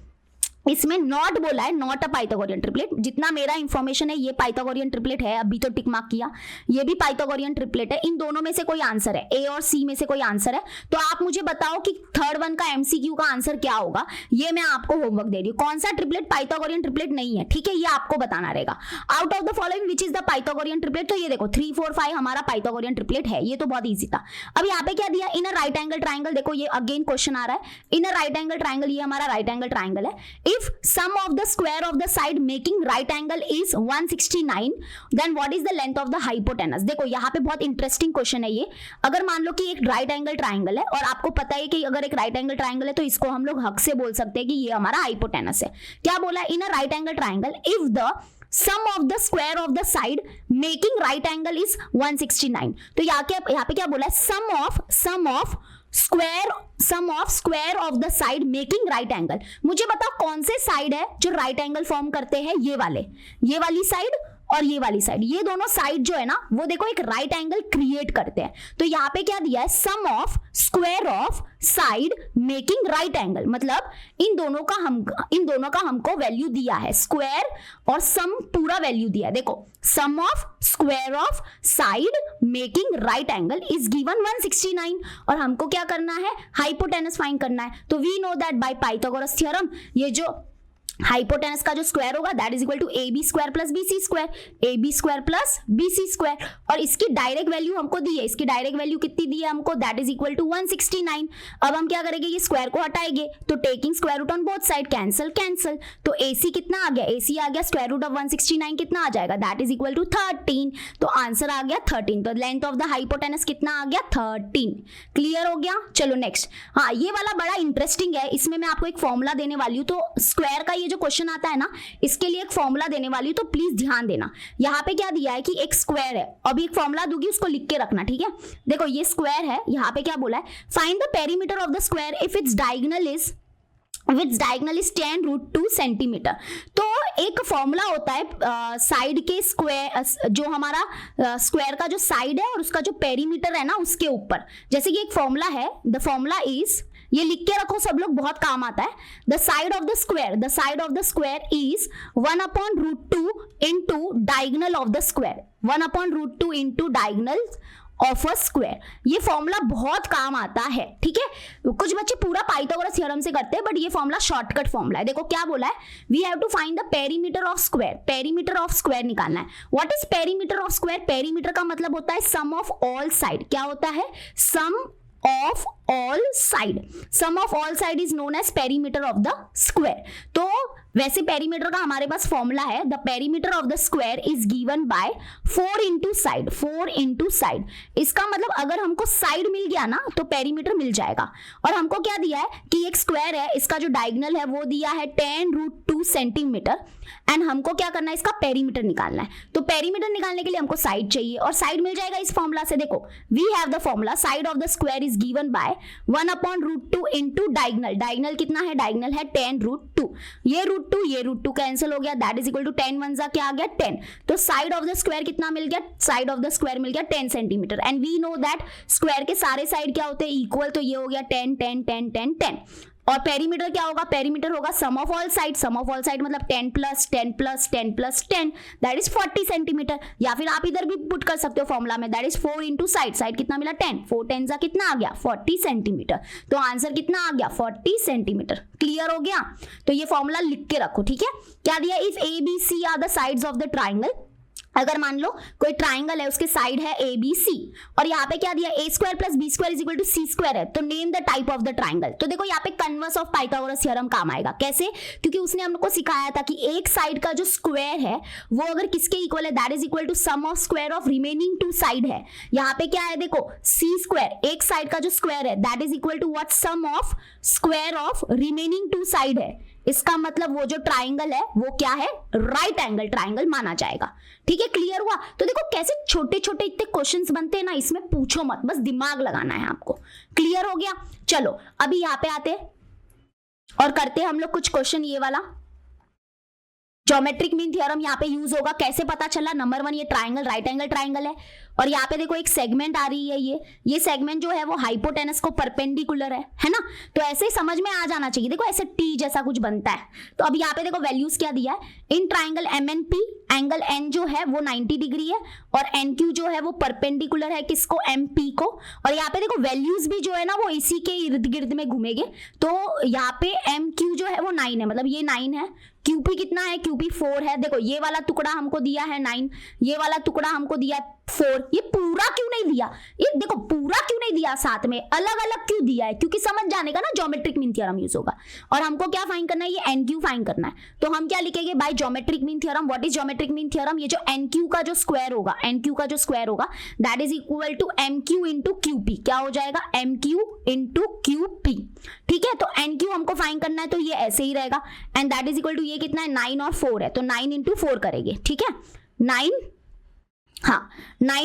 इसमें नॉट बोला है, नॉट अ पाइथागोरियन ट्रिपलेट, जितना मेरा इंफॉर्मेशन है ये पाइथागोरियन ट्रिपलेट है, अभी तो टिक मार्क किया, ये भी पाइथागोरियन ट्रिपलेट है। इन दोनों में से कोई आंसर है, A और C में से कोई आंसर है, तो आप मुझे बताओ कि थर्ड वन का MCQ का आंसर क्या होगा, ये मैं आपको होमवर्क दे रही हूँ। कौन सा ट्रिपलेट पाइथागोरियन ट्रिपलेट नहीं है, ठीक है, ये आपको बताना रहेगा। Out of the following which is the Pythagorean triplet, तो ये देखो 3 4 5 हमारा पाइथागोरियन ट्रिपलेट है, ये तो बहुत ईजी था। अब यहाँ पे क्या दिया, in a right angle triangle, देखो ये अगेन क्वेश्चन आ रहा है, in a right angle triangle, ये हमारा राइट एंगल ट्राइंगल है, if sum of the square of the side making right angle is 169, then what is the length of the hypotenuse। देखो यहाँ पे बहुत इंटरेस्टिंग क्वेश्चन है ये। अगर मान लो कि एक राइट एंगल ट्राइंगल है, और आपको पता है कि अगर एक राइट एंगल ट्राइंगल है तो इसको हम लोग हक से बोल सकते हैं कि ये हमारा हाइपोटेनस है। क्या बोला, in a right angle triangle if the sum of the square of the side making right angle is 169, तो यहाँ पे क्या बोला है, sum of square of the side making right angle। मुझे बताओ कौन से साइड है जो राइट एंगल फॉर्म करते हैं, ये वाली साइड और ये वाली साइड, ये दोनों साइड जो है ना वो देखो एक राइट एंगल क्रिएट करते हैं। तो यहाँ पे क्या दिया है, sum of square of side making right angle, मतलब इन दोनों का हमको वैल्यू दिया है, स्क्वायर और सम पूरा वैल्यू दिया है। देखो sum of square of side making right angle is given 169, और हमको क्या करना है, हाइपोटेनस फाइंड करना है। तो we know that by Pythagoras theorem ये जो हाइपोटेनस का जो स्क्वायर होगा that is equal to AB square plus BC square, AB square plus BC square, और इसकी डायरेक्ट वैल्यू हमको दी है, इसकी डायरेक्ट वैल्यू कितनी दी है हमको, दैट इज इक्वल टू 169। अब हम क्या करेंगे, ये स्क्वायर को हटाएंगे, तो taking square root on both side cancel, तो AC कितना आ गया, AC आ गया स्क्वायर रूट ऑफ 169 कितना आ जाएगा, दैट इज इक्वल टू 13, तो आंसर आ गया 13। तो लेंथ ऑफ द हाइपोटेनस कितना आ गया, 13। क्लियर हो गया। चलो नेक्स्ट, हाँ ये वाला बड़ा इंटरेस्टिंग है, इसमें मैं आपको एक फॉर्मूला देने वाली हूँ, तो स्क्वायर का ये जो क्वेश्चन आता है ना इसके लिए एक फॉर्मूला देने वाली हूं, तो प्लीज ध्यान देना। यहाँ पे क्या दिया है कि एक स्क्वायर है, अभी एक फॉर्मूला दूंगी उसको लिख के रखना, ठीक है। देखो ये स्क्वायर है, यहाँ पे क्या बोला है, find the perimeter of the square if it's diagonal is tan root 2 centimetre. तो एक फॉर्मूला होता है साइड के स्क्वायर, जो हमारा स्क्वायर का जो साइड है और उसका जो पेरीमीटर है ना उसके ऊपर, जैसे कि एक फॉर्मूला है, द फॉर्मूला इज, ये लिख के रखो सब लोग, बहुत काम आता है। The side of the square is 1/√2 into diagonal of the square, 1/√2 into diagonal of a square. ये फॉर्मूला बहुत काम आता है, ठीक है। कुछ बच्चे पूरा पाइथागोरस थ्योरम से करते हैं, बट ये फॉर्मूला शॉर्टकट फॉर्मूला है। देखो क्या बोला है, we have to find the perimeter of square, perimeter of square निकालना है। What is perimeter of square? Perimeter का मतलब होता है सम ऑफ ऑल साइड। क्या होता है? Sum of all side. Sum of all side is known as perimeter of the square. तो वैसे पेरीमीटर का हमारे पास फॉर्मूला है, the perimeter of the square is given by 4 into side, 4 into side. इसका मतलब अगर हमको साइड मिल गया ना तो पेरीमीटर मिल जाएगा। और हमको क्या दिया है कि एक स्क्वायर है, इसका जो डायगोनल है वो दिया है 10√2 सेंटीमीटर, एंड हमको क्या करना है, इसका पेरीमीटर निकालना है। तो पेरीमीटर निकालने के लिए हमको साइड चाहिए, और साइड मिल जाएगा इस फॉर्मूला से। देखो we have the formula, side of the square is given by 1/√2 into diagonal. Diagonal कितना है? डायगोनल है 10√2। ये √2 कैंसिल हो गया, दैट इज इक्वल टू 10 1 जा क्या आ गया 10। तो साइड ऑफ द स्क्वायर कितना मिल गया? साइड ऑफ द स्क्वायर मिल गया 10 centimetre, and we know that square के सारे साइड क्या होते हैं? इक्वल। तो ये हो गया 10 10 10 10 10। और पेरीमीटर क्या होगा? पेरीमीटर होगा sum of all side. Sum of all side मतलब 10 + 10 + 10 + 10 दैट इज 40 सेंटीमीटर। या फिर आप इधर भी पुट कर सकते हो फॉर्मूला में, that is 4 into side. Side कितना मिला? 10। 4 10 जा कितना आ गया? 40 सेंटीमीटर। तो आंसर कितना आ गया? 40 सेंटीमीटर। क्लियर हो गया? तो ये फॉर्मूला लिख के रखो, ठीक है। क्या दिया? If A B C are the sides of the triangle. अगर मान लो कोई ट्राइंगल है, उसके साइड है ए बी सी, और यहाँ पे क्या दिया? a² + b² is equal to c² है। तो name the type of the triangle. तो देखो यहाँ पे कन्वर्स ऑफ पाइथागोरस थ्योरम काम आएगा। कैसे? क्योंकि उसने हमको सिखाया था कि एक साइड का जो स्क्वायर है वो अगर किसके इक्वल है, that is equal to sum of square of remaining 2 side है। यहाँ पे क्या है? देखो c², एक साइड का जो स्क्वायर है that is equal to what? Sum of square of remaining 2 side है। इसका मतलब वो जो ट्राइंगल है वो क्या है? राइट एंगल ट्राइंगल माना जाएगा, ठीक है। क्लियर हुआ? तो देखो कैसे छोटे छोटे इतने क्वेश्चंस बनते हैं ना, इसमें पूछो मत, बस दिमाग लगाना है आपको। क्लियर हो गया? चलो अभी यहाँ पे आते हैं और करते हैं हम लोग कुछ क्वेश्चन। ये वाला ज्योमेट्रिक मीन थ्योरम यहाँ पे यूज होगा। कैसे पता चला? नंबर 1 ये ट्राइंगल राइट एंगल ट्राइंगल है, और यहाँ पे देखो एक सेगमेंट आ रही है, ये सेगमेंट जो है वो हाइपोटेनस को परपेंडिकुलर है ना। तो ऐसे ही समझ में आ जाना चाहिए। देखो ऐसे टी जैसा कुछ बनता है। तो अब यहाँ पे देखो वैल्यूज क्या दिया है? In triangle MNP angle N जो है वो 90 डिग्री है, और NQ जो है वो परपेंडिकुलर है किसको? MP को। और यहाँ पे देखो वैल्यूज भी जो है ना वो इसी के इर्द गिर्द में घूमेंगे। तो यहाँ पे MQ जो है वो 9 है, मतलब ये 9 है। QP कितना है? QP 4 है। देखो ये वाला टुकड़ा हमको दिया है 9, ये वाला टुकड़ा हमको दिया 4। ये पूरा क्यों नहीं दिया? ये देखो पूरा क्यों नहीं दिया, साथ में अलग अलग क्यों दिया है? क्योंकि समझ जाने का ना ज्योमेट्रिक मीन थ्योरम यूज होगा। और हमको क्या फाइंड करना है? ये NQ फाइंड करना है। तो हम क्या लिखेंगे? By geometric mean theorem. What is geometric mean theorem? ये जो NQ का जो स्क्वायर होगा, NQ का जो स्क्वायर होगा that is equal to MQ into QP। क्या हो जाएगा? MQ इंटू QP, ठीक है। तो NQ हमको फाइंड करना है, तो ये ऐसे ही रहेगा, and that is equal to ये कितना है? 9 और 4 है, तो 9 इंटू 4 करेंगे, ठीक है। 9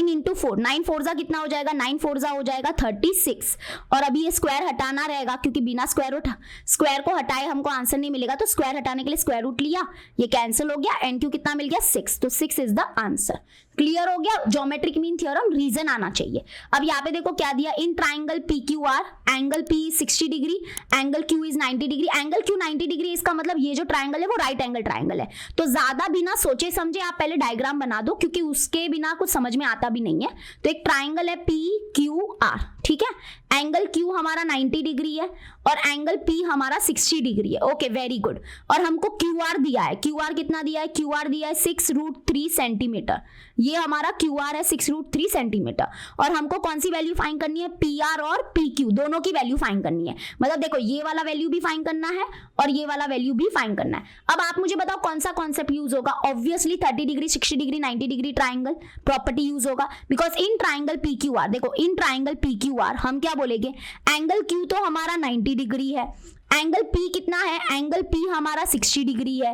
इंटू 4, 9 4 जा कितना हो जाएगा? 9 4 जा हो जाएगा 36। और अभी ये स्क्वायर हटाना रहेगा, क्योंकि बिना स्क्वायर को हटाए हमको आंसर नहीं मिलेगा। तो स्क्वायर हटाने के लिए स्क्वायर रूट लिया, ये कैंसिल हो गया। NQ कितना मिल गया? 6। तो 6 इज द आंसर। क्लियर हो गया? ज्योमेट्रिक मीन थ्योरम रीजन आना चाहिए। अब यहाँ पे देखो क्या दिया? In triangle PQR angle P 60 degree, angle Q is 90 degree. Angle Q 90 degree, इसका मतलब ये जो ट्राइंगल है वो राइट एंगल ट्राइंगल है। तो ज्यादा बिना सोचे समझे आप पहले डायग्राम बना दो, क्योंकि उसके बिना कुछ समझ में आता भी नहीं है। तो एक ट्राइंगल है PQR, ठीक है। एंगल Q हमारा 90 डिग्री है और एंगल P हमारा 60 डिग्री है। Okay, very good. और हमको QR दिया है। QR कितना दिया है? QR दिया है 6√3 सेंटीमीटर। ये हमारा QR है 6√3 सेंटीमीटर। और हमको कौन सी वैल्यू फाइंड करनी है? PR और PQ दोनों की वैल्यू फाइंड करनी है। मतलब देखो ये वाला वैल्यू भी फाइंड करना है और ये वाला वैल्यू भी फाइंड करना है। अब आप मुझे बताओ कौन सा कॉन्सेप्ट यूज होगा? Obviously 30 degree, 60 degree, 90 degree triangle property use होगा। बिकॉज इन ट्राइंगल PQR, देखो इन ट्राइंगल PQR हम क्या बोलेंगे? एंगल Q तो हमारा 90 डिग्री है, एंगल P कितना है? एंगल P हमारा 60 डिग्री है,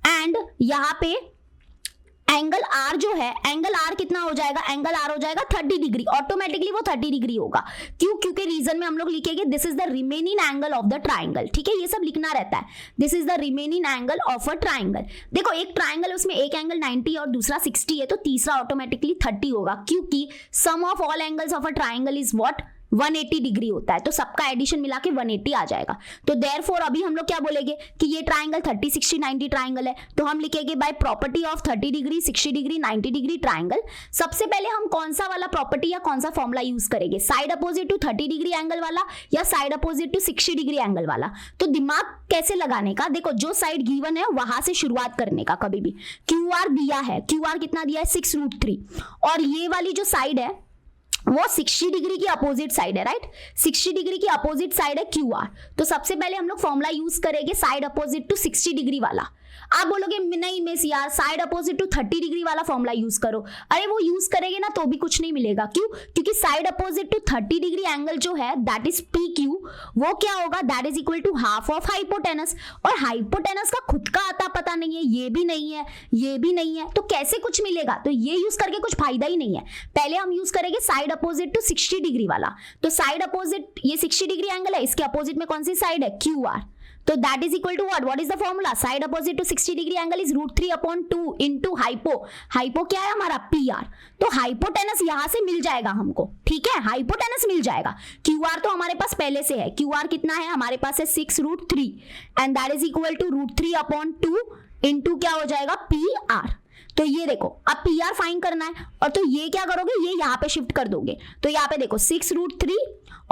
एंड यहाँ पे एंगल R जो है, एंगल R कितना हो जाएगा? एंगल R हो जाएगा 30 डिग्री। ऑटोमेटिकली वो 30 डिग्री होगा। क्यों? क्योंकि रीजन में हम लोग लिखेंगे this is the remaining angle of the triangle. ठीक है, ये सब लिखना रहता है। This is the remaining angle of a triangle. देखो एक ट्राइंगल, उसमें एक एंगल 90 और दूसरा 60 है, तो तीसरा ऑटोमेटिकली 30 होगा, क्योंकि sum of all angles of a triangle is what? 180 degree होता है, तो सबका एडिशन मिला के 180 आ जाएगा। तो देयरफॉर अभी हम लोग क्या बोलेंगे कि ये ट्राइंगल 30 60 90 ट्राइंगल है, तो हम लिखेंगे by property of 30 degree 60 degree 90 degree triangle. सबसे पहले हम कौन सा वाला प्रॉपर्टी या कौन सा फॉर्मूला यूज करेंगे, side opposite to 30 degree angle वाला या side opposite to 60 degree angle वाला। तो दिमाग कैसे लगाने का, देखो जो साइड गिवन है वहां से शुरुआत करने का। कभी भी क्यू आर दिया है, क्यू आर कितना दिया है 6√3, और ये वाली जो साइड है वो 60 डिग्री की अपोजिट साइड है, राइट। 60 डिग्री की अपोजिट साइड है क्यू आर। तो सबसे पहले हम लोग फॉर्मूला यूज करेंगे साइड अपोजिट टू 60 डिग्री वाला। आप बोलोगे नहीं मिस यार साइड अपोजिट टू 30 डिग्री वाला फॉर्मूला यूज करो। अरे वो यूज करेंगे ना तो भी कुछ नहीं मिलेगा। क्यों? क्योंकि side opposite to 30 degree angle जो है दैट इज पी क्यू, वो क्या होगा, that is equal to half of hypotenuse. और हाइपोटेनस का खुद का आता पता नहीं है, ये भी नहीं है, ये भी नहीं है, तो कैसे कुछ मिलेगा। तो ये यूज करके कुछ फायदा ही नहीं है। पहले हम यूज करेंगे साइड अपोजिट टू 60 डिग्री वाला। तो साइड अपोजिट, ये 60 डिग्री एंगल है, इसके अपोजिट में कौन सी साइड है, क्यू आर। तो that is equal to what is the formula, side opposite to 60 degree angle is √3/2 into hypo. Hypo क्या है हमारा, पी आर। तो हाइपोटेनस यहां से मिल जाएगा हमको, ठीक है, हाइपोटेनस मिल जाएगा। क्यू आर तो हमारे पास पहले से है, क्यू आर कितना है हमारे पास है 6√3 and that is equal to √3/2 into क्या हो जाएगा, पी आर। तो ये देखो अब पी आर फाइंड करना है, और तो ये क्या करोगे, ये यहाँ पे शिफ्ट कर दोगे। तो यहाँ पे देखो 6√3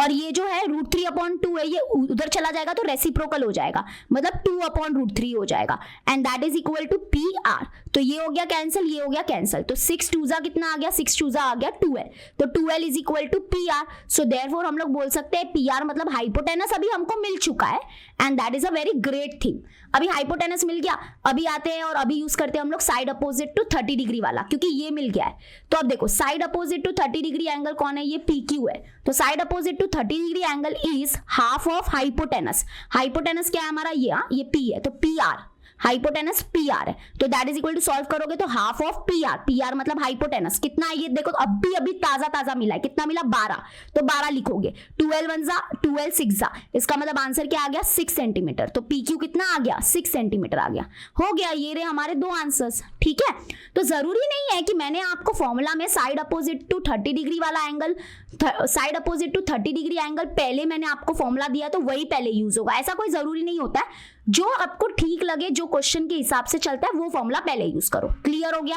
और ये जो है √3/2 है, ये उधर चला जाएगा तो रेसिप्रोकल हो जाएगा, मतलब 2/√3 हो जाएगा and that is equal to P R. तो ये हो गया कैंसिल, ये हो गया कैंसिल। तो 6 2 कितना आ गया, 6 2 आ गया 12। तो 12 is equal to P R. So therefore हम लोग बोल सकते हैं पी आर मतलब हाइपोटेनस अभी हमको मिल चुका है and that is a very great thing. अभी हाइपोटेनस मिल गया, अभी आते हैं और अभी यूज करते हैं हम लोग साइड अपोजिट टू 30 डिग्री वाला, क्योंकि ये मिल गया है। तो अब देखो side opposite to 30 degree angle कौन है, ये पी क्यू है। तो side opposite to 30 degree angle is half of hypotenuse. Hypotenuse क्या है हमारा, ये पी है, तो P R, hypotenuse P R है। तो that is equal to solve करोगे तो हाफ ऑफ पी आर मतलब हाइपोटेनस कितना है, ये देखो अभी ताजा मिला है, कितना मिला 12। तो 12 लिखोगे, 12 1 12 6 इसका मतलब आंसर क्या आ गया 6 सेंटीमीटर। तो पी क्यू कितना आ गया 6 सेंटीमीटर आ गया, हो गया। ये रहे हमारे 2 आंसर्स, ठीक है। तो जरूरी नहीं है कि मैंने आपको फॉर्मूला में साइड अपोजिट टू 30 डिग्री वाला angle, side opposite to 30 degree angle पहले मैंने आपको फॉर्मूला दिया तो वही पहले यूज होगा, ऐसा कोई जरूरी नहीं होता है। जो आपको ठीक लगे, जो क्वेश्चन के हिसाब से चलता है वो फॉर्मूला पहले यूज करो। क्लियर हो गया।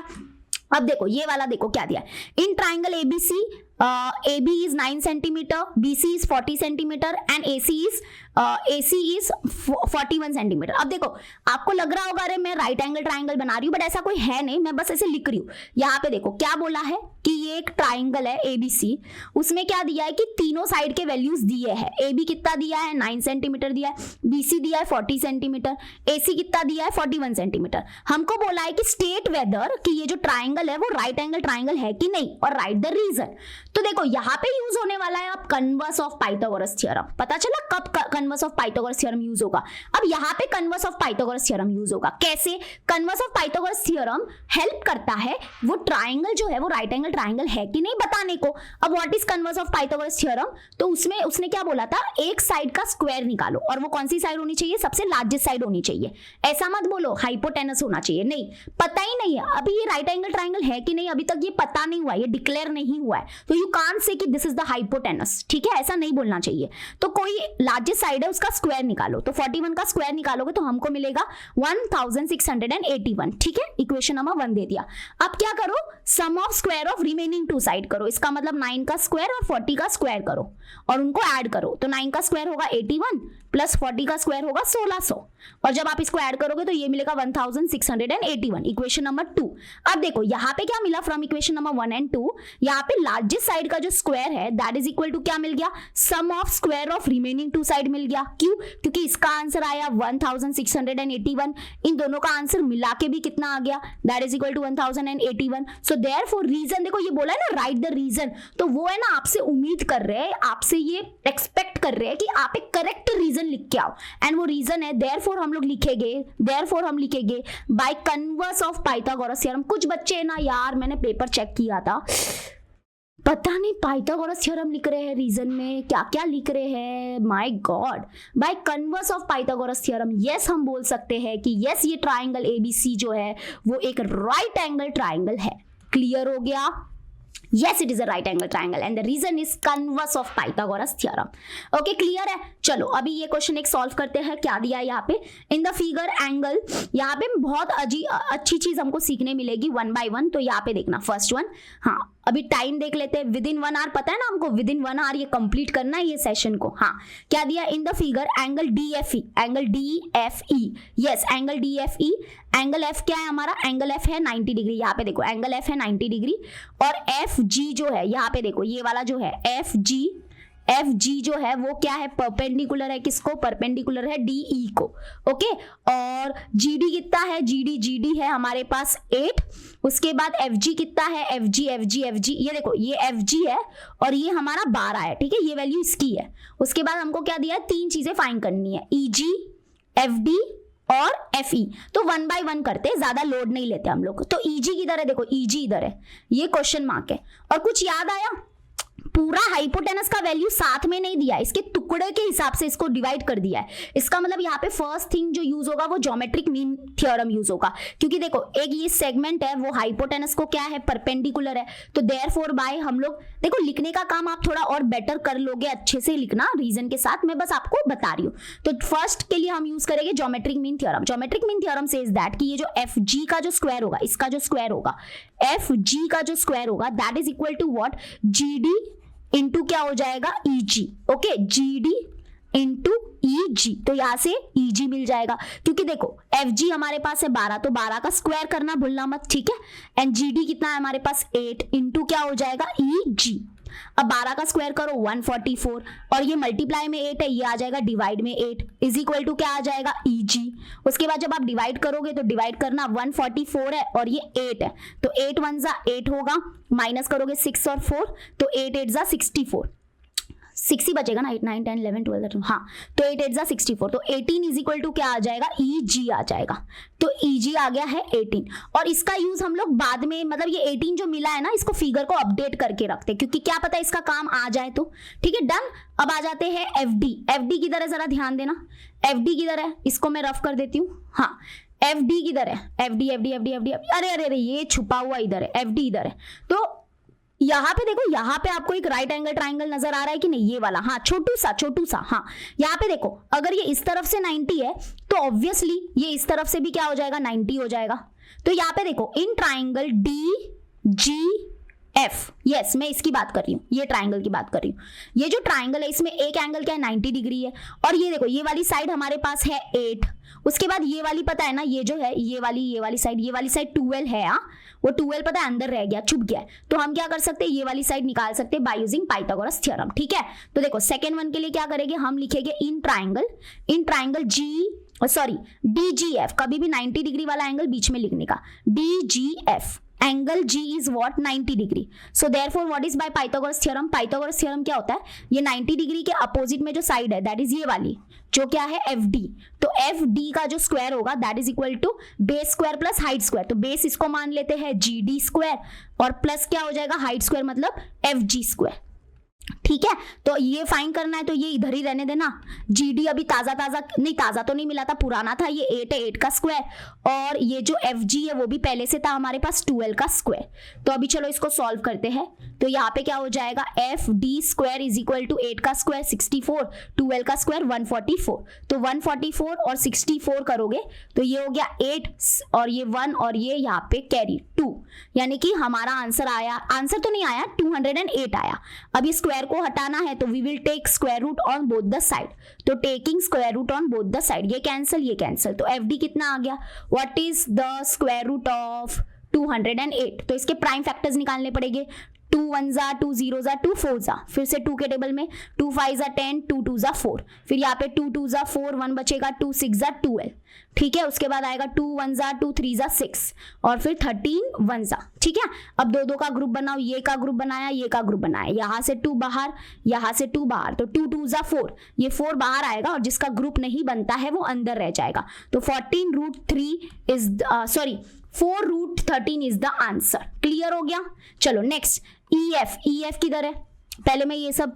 अब देखो ये वाला देखो क्या दिया है, in triangle ABC AB is 9 centimeter, BC is 40 centimeter and AC is 41 centimeter। अब देखो आपको लग रहा होगा अरे मैं राइट एंगल ट्राइंगल बना रही हूँ, बट ऐसा कोई है नहीं, मैं बस ऐसे लिख रही हूँ। यहाँ पे देखो क्या बोला है कि ये एक ट्राइंगल है ABC, उसमें क्या दिया है कि तीनों साइड के वैल्यूज दिए हैं। AB कितना दिया है 9 सेंटीमीटर दिया है, BC दिया है 40 सेंटीमीटर, AC कितना दिया है 41 सेंटीमीटर। हमको बोला है कि स्टेट वेदर कि ये जो ट्राइंगल है वो राइट एंगल ट्राइंगल है कि नहीं, और राइट द रीजन। तो देखो यहाँ पे यूज होने वाला है अब कन्वर्स ऑफ पाइथागोरस थ्योरम। पता चला कब converse of Pythagoras theorem use होगा। अब यहाँ पे converse of Pythagoras theorem use होगा। कैसे? Converse of Pythagoras theorem help करता है वो ट्राइंगल जो है वो राइट एंगल ट्राइंगल है कि नहीं बताने को। अब what is converse of Pythagoras theorem, तो उसमें उसने क्या बोला था, एक साइड का स्क्वायर निकालो, और वो कौन सी साइड होनी चाहिए, सबसे लार्जेस्ट साइड होनी चाहिए। ऐसा मत बोलो हाइपोटेनस होना चाहिए, नहीं, पता ही नहीं है अभी ये राइट एंगल ट्राइंगल है कि नहीं, अभी तक ये पता नहीं हुआ, ये डिक्लेयर नहीं हुआ है, तो यू कांट से कि दिस इज द हाइपोटेनस, ठीक है, ऐसा नहीं बोलना चाहिए। तो कोई लार्जेस्ट साइड है उसका स्क्वायर निकालो, तो 41 का स्क्वायर निकालोगे तो हमको मिलेगा 1681, ठीक है, इक्वेशन नंबर 1 दे दिया। अब क्या करो, sum of square of remaining two side करो, इसका मतलब 9 का स्क्वायर और 40 का स्क्वायर करो और उनको ऐड करो। तो 9 का स्क्वायर होगा 81 प्लस 40 का स्क्वायर होगा 1600, और जब आप इसको ऐड करोगे तो ये मिलेगा 1681, इक्वेशन नंबर 2। अब देखो यहाँ पे क्या मिला फ्रॉम इक्वेशन नंबर 1 एंड 2, यहाँ पे लार्जेस्ट साइड का जो स्क्वायर है दैट इज इक्वल टू क्या मिल गया, sum of square of remaining two side मिल गया। क्यों? क्योंकि इसका आंसर आया 1681, इन दोनों का आंसर मिला के भी कितना आ गया, that is equal to 1081। So therefore reason, देखो ये बोला है ना राइट द रीजन, तो वो है ना आपसे उम्मीद कर रहे हैं, आपसे ये एक्सपेक्ट कर रहे हैं कि आप एक करेक्ट रीजन लिख के आओ, एंड वो रीजन है देयरफॉर हम लोग लिखेंगे by converse of Pythagoras theorem. कुछ बच्चे है ना यार, मैंने पेपर चेक किया था, पता नहीं पाइथागोरस थ्योरम लिख रहे हैं रीजन में, क्या क्या लिख रहे हैं, my God. By converse of Pythagoras theorem yes हम बोल सकते हैं कि यस ये ट्राइंगल एबीसी जो है वो एक राइट एंगल ट्राइंगल है। क्लियर हो गया? Yes, it is a right angle triangle and the reason is converse of Pythagoras theorem. Okay, clear है? चलो अभी ये क्वेश्चन एक सॉल्व करते हैं. क्या दिया है यहाँ पे? In the figure angle. यहाँ पे बहुत अच्छी चीज हमको सीखने मिलेगी 1 by 1. तो यहाँ पे देखना फर्स्ट वन. हाँ, अभी टाइम देख लेते हैं. विद इन 1 आवर, पता है ना हमको विद इन 1 आवर ये कंप्लीट करना है ये सेशन को. हाँ, क्या दिया? In the figure angle DFE. Angle DFE. Yes, angle DFE. Angle F क्या है हमारा? एंगल F है 90 डिग्री. यहाँ पे देखो एंगल F है 90 डिग्री और FG जो है यहाँ पे देखो ये वाला जो है FG जो है वो क्या है? परपेंडिकुलर है किसको? परपेंडिकुलर है DE को. ओके, और GD कितना है? GD है हमारे पास 8. उसके बाद FG कितना है? FG ये देखो ये FG है और ये हमारा 12 है. ठीक है, ये वैल्यू इसकी है. उसके बाद हमको क्या दिया है? 3 चीजें फाइंड करनी है, EG, FD और FE. तो 1 by 1 करते, ज्यादा लोड नहीं लेते हम लोग. तो EG किधर है? देखो EG इधर है, ये क्वेश्चन मार्क है. और कुछ याद आया? पूरा हाइपोटेनस का वैल्यू साथ में नहीं दिया, इसके टुकड़े के हिसाब से इसको डिवाइड कर दिया है. इसका मतलब यहाँ पे फर्स्ट थिंग जो यूज होगा वो ज्योमेट्रिक मीन थ्योरम यूज होगा, क्योंकि देखो एक ये सेगमेंट है वो हाइपोटेनस को क्या है? परपेंडिकुलर है. तो देयरफॉर बाय हम लोग देखो लिखने का काम आप थोड़ा और बेटर कर लोगे, अच्छे से लिखना रीजन के साथ. मैं बस आपको बता रही हूँ. तो फर्स्ट के लिए हम यूज करेंगे geometric mean theorem. Geometric mean theorem says that कि ये जो FG का जो स्क्वायर होगा, इसका जो स्क्वायर होगा, FG का जो स्क्वायर होगा that is equal to what? GD into क्या हो जाएगा? EG. Okay, GD into EG. तो यहां से EG मिल जाएगा, क्योंकि देखो FG हमारे पास है 12, तो 12 का स्क्वायर करना भूलना मत. ठीक है, एंड GD कितना है हमारे पास? 8 इंटू क्या हो जाएगा? EG. अब 12 का स्क्वायर करो 144 और ये मल्टीप्लाई में 8 है, ये आ जाएगा डिवाइड में 8 इज इक्वल टू क्या आ जाएगा? EG. उसके बाद जब आप डिवाइड करोगे तो डिवाइड करना 144 है और ये 8 है, तो 8 1 जा 8 होगा, माइनस करोगे 6 और 4 तो 8 8 जा 64. 6 ही बचेगा ना, 8 9 10 11 12 13. हाँ, तो 8 8 जा 64. तो 18 इज इक्वल टू क्या आ जाएगा? EG आ जाएगा. तो EG आ गया है 18. और इसका यूज हम लोग बाद में, मतलब ये 18 जो मिला है ना, इसको फिगर को अपडेट करके रखते हैं, क्योंकि क्या पता इसका काम आ जाए तो. ठीक है, डन. अब आ जाते हैं FD किधर है? जरा ध्यान देना. FD किधर है? इसको मैं रफ कर देती हूँ. हाँ, FD किधर है? FD. अरे ये छुपा हुआ इधर है, FD इधर है. तो यहाँ पे देखो, यहाँ पे आपको एक राइट एंगल ट्राइंगल नजर आ रहा है कि नहीं? ये वाला. हाँ, छोटू सा. हाँ, यहाँ पे देखो अगर ये इस तरफ से 90 है तो ऑब्वियसली ये इस तरफ से भी क्या हो जाएगा? 90 हो जाएगा. तो यहाँ पे देखो इन ट्राइंगल DGF, यस मैं इसकी बात कर रही हूँ, ये ट्राइंगल की बात कर रही हूँ. ये जो ट्राइंगल है इसमें एक एंगल क्या है? 90 डिग्री है. और ये देखो ये वाली साइड हमारे पास है 8. उसके बाद ये वाली पता है ना, ये जो है ये वाली साइड 12 है. हाँ, वो 12 पता है अंदर रह गया, छुप गया. तो हम क्या कर सकते हैं? ये वाली साइड निकाल सकते हैं बाय यूजिंग पाइथागोरस थ्योरम. ठीक है, तो देखो सेकेंड वन के लिए क्या करेंगे? हम लिखेंगे इन ट्राइंगल DGF. कभी भी 90 डिग्री वाला एंगल बीच में लिखने का. DGF angle G is what? 90 degree. So therefore what is by Pythagoras theorem? Pythagoras theorem क्या होता है? ये 90 डिग्री के अपोजिट में जो साइड है दैट इज ये वाली, जो क्या है? FD. तो FD का जो स्क्वायर होगा that is equal to base square plus height square. तो बेस इसको मान लेते हैं GD स्क्वायर और प्लस क्या हो जाएगा? हाइट स्क्वायर मतलब FG स्क्वायर. ठीक है, तो ये फाइंड करना है तो ये इधर ही रहने देना. GD अभी ताजा तो नहीं मिला था, पुराना था. ये 8 है, 8 का स्क्वायर. और ये जो FG है वो भी पहले से था हमारे पास 12 का स्क्वायर. तो अभी चलो इसको सॉल्व करते हैं. तो यहाँ पे क्या हो जाएगा? FD square is equal to 8 का स्क्वायर 64, 12 का स्क्वायर 144. तो 144 और 64 करोगे तो ये हो गया 8 और ये 1 और ये यहाँ पे कैरी 2, यानी कि हमारा आंसर तो नहीं आया, 208 आया. अब ये स्क्वायर को हटाना है तो we will take square root on both the side. तो taking square root on both the side, ये कैंसिल. तो FD कितना आ गया? What is the square root of 208? तो इसके प्राइम फैक्टर्स निकालने पड़ेंगे. 2 1 जा 2 0 जा 2 4 जा, फिर से 2 के टेबल में 2 5 जा 10, 2 2 जा 4, फिर यहाँ पे 2 2 जा 4, 1 बचेगा, 2 6 जा 12. ठीक है, उसके बाद आएगा 2 1 जा 2 3 जा 6 और फिर 13 1 जा. ठीक है, अब दो का ग्रुप बनाओ. ये का ग्रुप बनाया, ये का ग्रुप बनाया, यहाँ से 2 बाहर, यहाँ से 2 बाहर. तो 2 2 जा 4, ये 4 बाहर आएगा और जिसका ग्रुप नहीं बनता है वो अंदर रह जाएगा. तो 14 root 3 is 4 root 13 is the answer. Clear हो गया? चलो नेक्स्ट EF किधर है? पहले मैं ये सब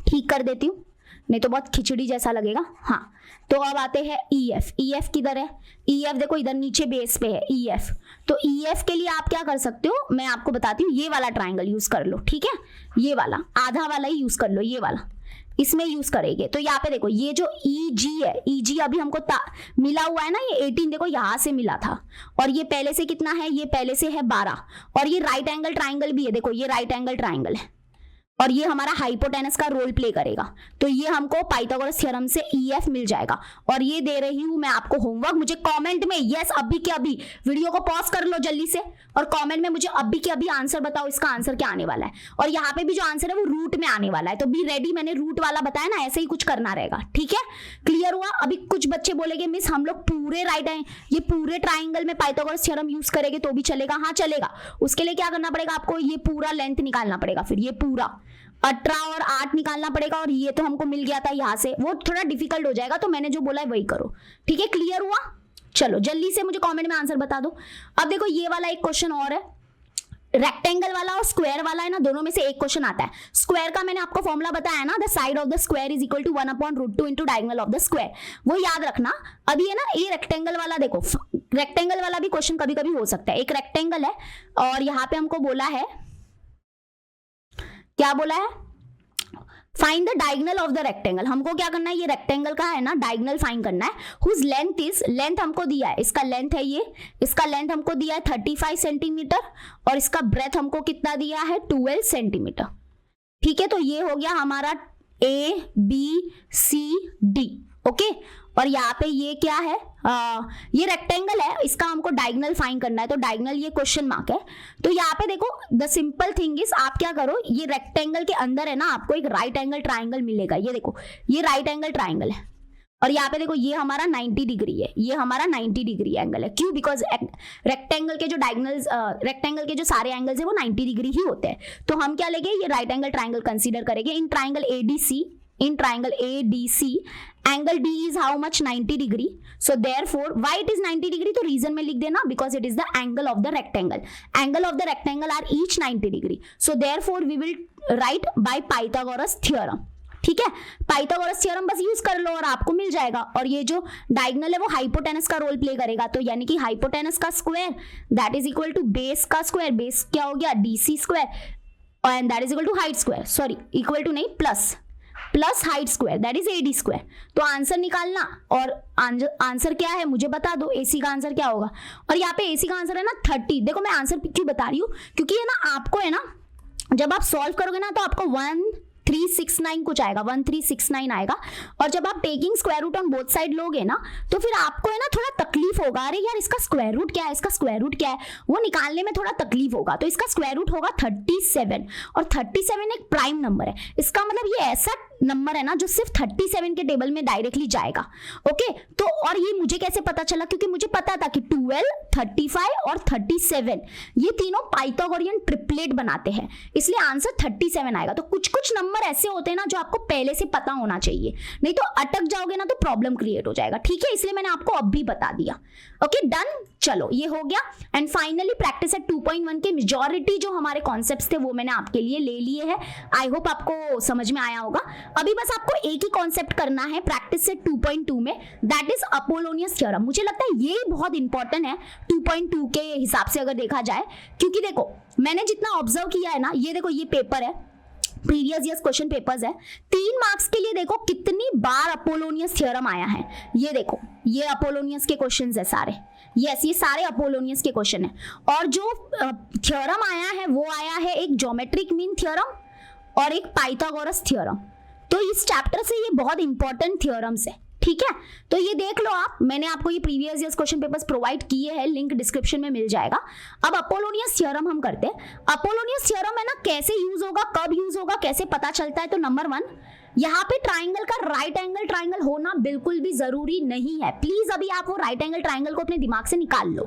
ठीक कर देती हूँ. नहीं तो बहुत खिचड़ी जैसा लगेगा। हाँ, तो अब आते हैं EF। EF किधर है? EF देखो इधर नीचे बेस पे है EF। तो EF के लिए आप क्या कर सकते हो, मैं आपको बताती हूँ, ये वाला ट्राइंगल यूज कर लो, ठीक है, ये वाला आधा वाला ही यूज कर लो, ये वाला इसमें यूज करेंगे। तो यहाँ पे देखो ये जो EG है, EG अभी हमको मिला हुआ है ना, ये 18 देखो यहाँ से मिला था, और ये पहले से कितना है, ये पहले से है 12, और ये राइट एंगल ट्राइंगल भी है, देखो ये राइट एंगल ट्राइंगल है, और ये हमारा हाइपोटेनस का रोल प्ले करेगा। तो ये हमको पाइथागोरस थ्योरम से EF मिल जाएगा। और ये दे रही हूं मैं आपको होमवर्क, मुझे कमेंट में यस अभी के अभी, वीडियो को पॉज कर लो जल्दी से, और कमेंट में मुझे अभी के अभी आंसर बताओ, इसका आंसर क्या आने वाला है। और यहाँ पे भी जो आंसर है वो रूट में आने वाला है, तो बी रेडी, मैंने रूट वाला बताया ना, ऐसे ही कुछ करना रहेगा, ठीक है, क्लियर हुआ। अभी कुछ बच्चे बोलेंगे मिस हम लोग पूरे राइट है, ये पूरे ट्राइंगल में पाइथागोरस थ्योरम यूज करेंगे तो भी चलेगा? हाँ चलेगा। उसके लिए क्या करना पड़ेगा आपको, ये पूरा लेंथ निकालना पड़ेगा, फिर ये पूरा 18 और 8 निकालना पड़ेगा, और ये तो हमको मिल गया था यहाँ से, वो थोड़ा डिफिकल्ट हो जाएगा, तो मैंने जो बोला है वही करो, ठीक है, क्लियर हुआ। चलो जल्दी से मुझे कमेंट में आंसर बता दो। अब देखो ये वाला एक क्वेश्चन और है, रेक्टेंगल वाला और स्क्वायर वाला है ना, दोनों में से एक क्वेश्चन आता है। स्क्वायर का मैंने आपको फॉर्मूला बताया ना, the side of the square is equal to 1/√2 into diagonal of the square, वो याद रखना। अभी है ना ये रेक्टेंगल वाला, देखो रेक्टेंगल वाला भी क्वेश्चन कभी कभी हो सकता है। एक रेक्टेंगल है और यहाँ पे हमको बोला है, क्या बोला है, find the diagonal of the rectangle. हमको क्या करना है, ये रेक्टेंगल का है ना डायगोनल फाइंड करना है, हुज लेंथ इज, लेंथ हमको दिया है, इसका लेंथ है ये, इसका लेंथ हमको दिया है 35 सेंटीमीटर, और इसका ब्रेथ हमको कितना दिया है 12 सेंटीमीटर, ठीक है। तो ये हो गया हमारा ABCD, ओके। और यहाँ पे ये क्या है, ये रेक्टेंगल है, इसका हमको डायगोनल फाइंड करना है, तो डायगोनल ये क्वेश्चन मार्क है। तो यहाँ पे देखो द सिंपल थिंग इज, आप क्या करो, ये रेक्टेंगल के अंदर है ना आपको एक राइट एंगल ट्राइंगल मिलेगा, ये देखो ये राइट एंगल ट्राइंगल है, और यहाँ पे देखो ये हमारा 90 डिग्री है, ये हमारा 90 डिग्री एंगल है। क्यों? बिकॉज रेक्टेंगल के जो डायगोनल्स, रेक्टेंगल के जो सारे एंगल्स है वो 90 डिग्री ही होते हैं। तो हम क्या लेंगे, ये राइट एंगल ट्राइंगल कंसीडर करेंगे। In triangle ADC angle D is how much, 90 degree. So therefore why it is 90 degree, तो रीजन में लिख देना, because it is the angle of the rectangle. Angle of the rectangle are each 90 degree. So therefore we will write by Pythagoras theorem. ठीक है, Pythagoras theorem बस use कर लो और आपको मिल जाएगा। और ये जो डायगोनल है वो हाइपोटेनस का रोल प्ले करेगा, तो यानी कि हाइपोटेनस का square that is equal to base का स्क्वायर, बेस क्या हो गया DC square, and that is equal to height square, sorry equal to नहीं, plus height square that is AD square. तो आंसर निकालना, और आंसर क्या है मुझे बता दो, AC का आंसर क्या होगा। और यहाँ पे AC का आंसर है ना 30। देखो मैं आंसर क्यों बता रही हूँ, क्योंकि है ना आपको है ना जब आप सॉल्व करोगे ना तो आपको 1369 कुछ आएगा, 1369 आएगा। और जब आप taking square root on both side लोगे ना तो फिर आपको है ना थोड़ा तकलीफ होगा, अरे यार इसका स्क्वायर रूट क्या है, इसका स्क्वायर रूट क्या है, वो निकालने में थोड़ा तकलीफ होगा। तो इसका स्क्वायर रूट होगा 37, और 37 एक प्राइम नंबर है, इसका मतलब ये ऐसा नंबर है ना जो सिर्फ 37 के टेबल में डायरेक्टली जाएगा, ओके। तो और ये मुझे कैसे पता चला, क्योंकि मुझे पता था कि 12, 35 और 37 ये तीनों पाइथागोरियन ट्रिपलेट बनाते हैं, इसलिए आंसर 37 आएगा। तो कुछ कुछ नंबर ऐसे होते हैं ना जो आपको पहले से पता होना चाहिए, नहीं तो अटक जाओगे ना तो प्रॉब्लम क्रिएट हो जाएगा, ठीक है। इसलिए मैंने आपको अब भी बता दिया, ओके डन। चलो ये हो गया। एंड फाइनली प्रैक्टिस एट 2.1 के मेजॉरिटी जो हमारे कॉन्सेप्ट्स थे वो मैंने आपके लिए ले लिए हैं। आई होप आपको समझ में आया होगा। अभी बस आपको एक ही कॉन्सेप्ट करना है प्रैक्टिस सेट 2.2 में, दैट इज अपोलोनियस थ्योरम। मुझे लगता है ये बहुत इंपॉर्टेंट है 2.2 के हिसाब से अगर देखा जाए, क्योंकि देखो मैंने जितना ऑब्जर्व किया है ना, ये देखो ये पेपर है, प्रीवियस ईयर्स क्वेश्चन पेपर्स है, 3 मार्क्स के लिए देखो कितनी बार अपोलोनियस थ्योरम आया है। ये देखो ये अपोलोनियस के क्वेश्चंस है सारे, यस ये सारे अपोलोनियस के क्वेश्चन है। और जो थ्योरम आया है वो आया है एक ज्योमेट्रिक मीन थ्योरम और एक पाइथागोरस थ्योरम। तो इस चैप्टर से ये बहुत इंपॉर्टेंट थ्योरम्स है, ठीक है। तो ये देख लो आप, मैंने आपको ये previous years question papers provide किए हैं, लिंक डिस्क्रिप्शन में मिल जाएगा। अब अपोलोनियस थ्योरम हम करते हैं। अपोलोनियस थ्योरम है ना कैसे यूज होगा, कब यूज होगा, कैसे पता चलता है। तो नंबर 1, यहाँ पे ट्राइंगल का राइट एंगल ट्राइंगल होना बिल्कुल भी जरूरी नहीं है। प्लीज अभी आप वो राइट एंगल ट्राइंगल को अपने दिमाग से निकाल लो।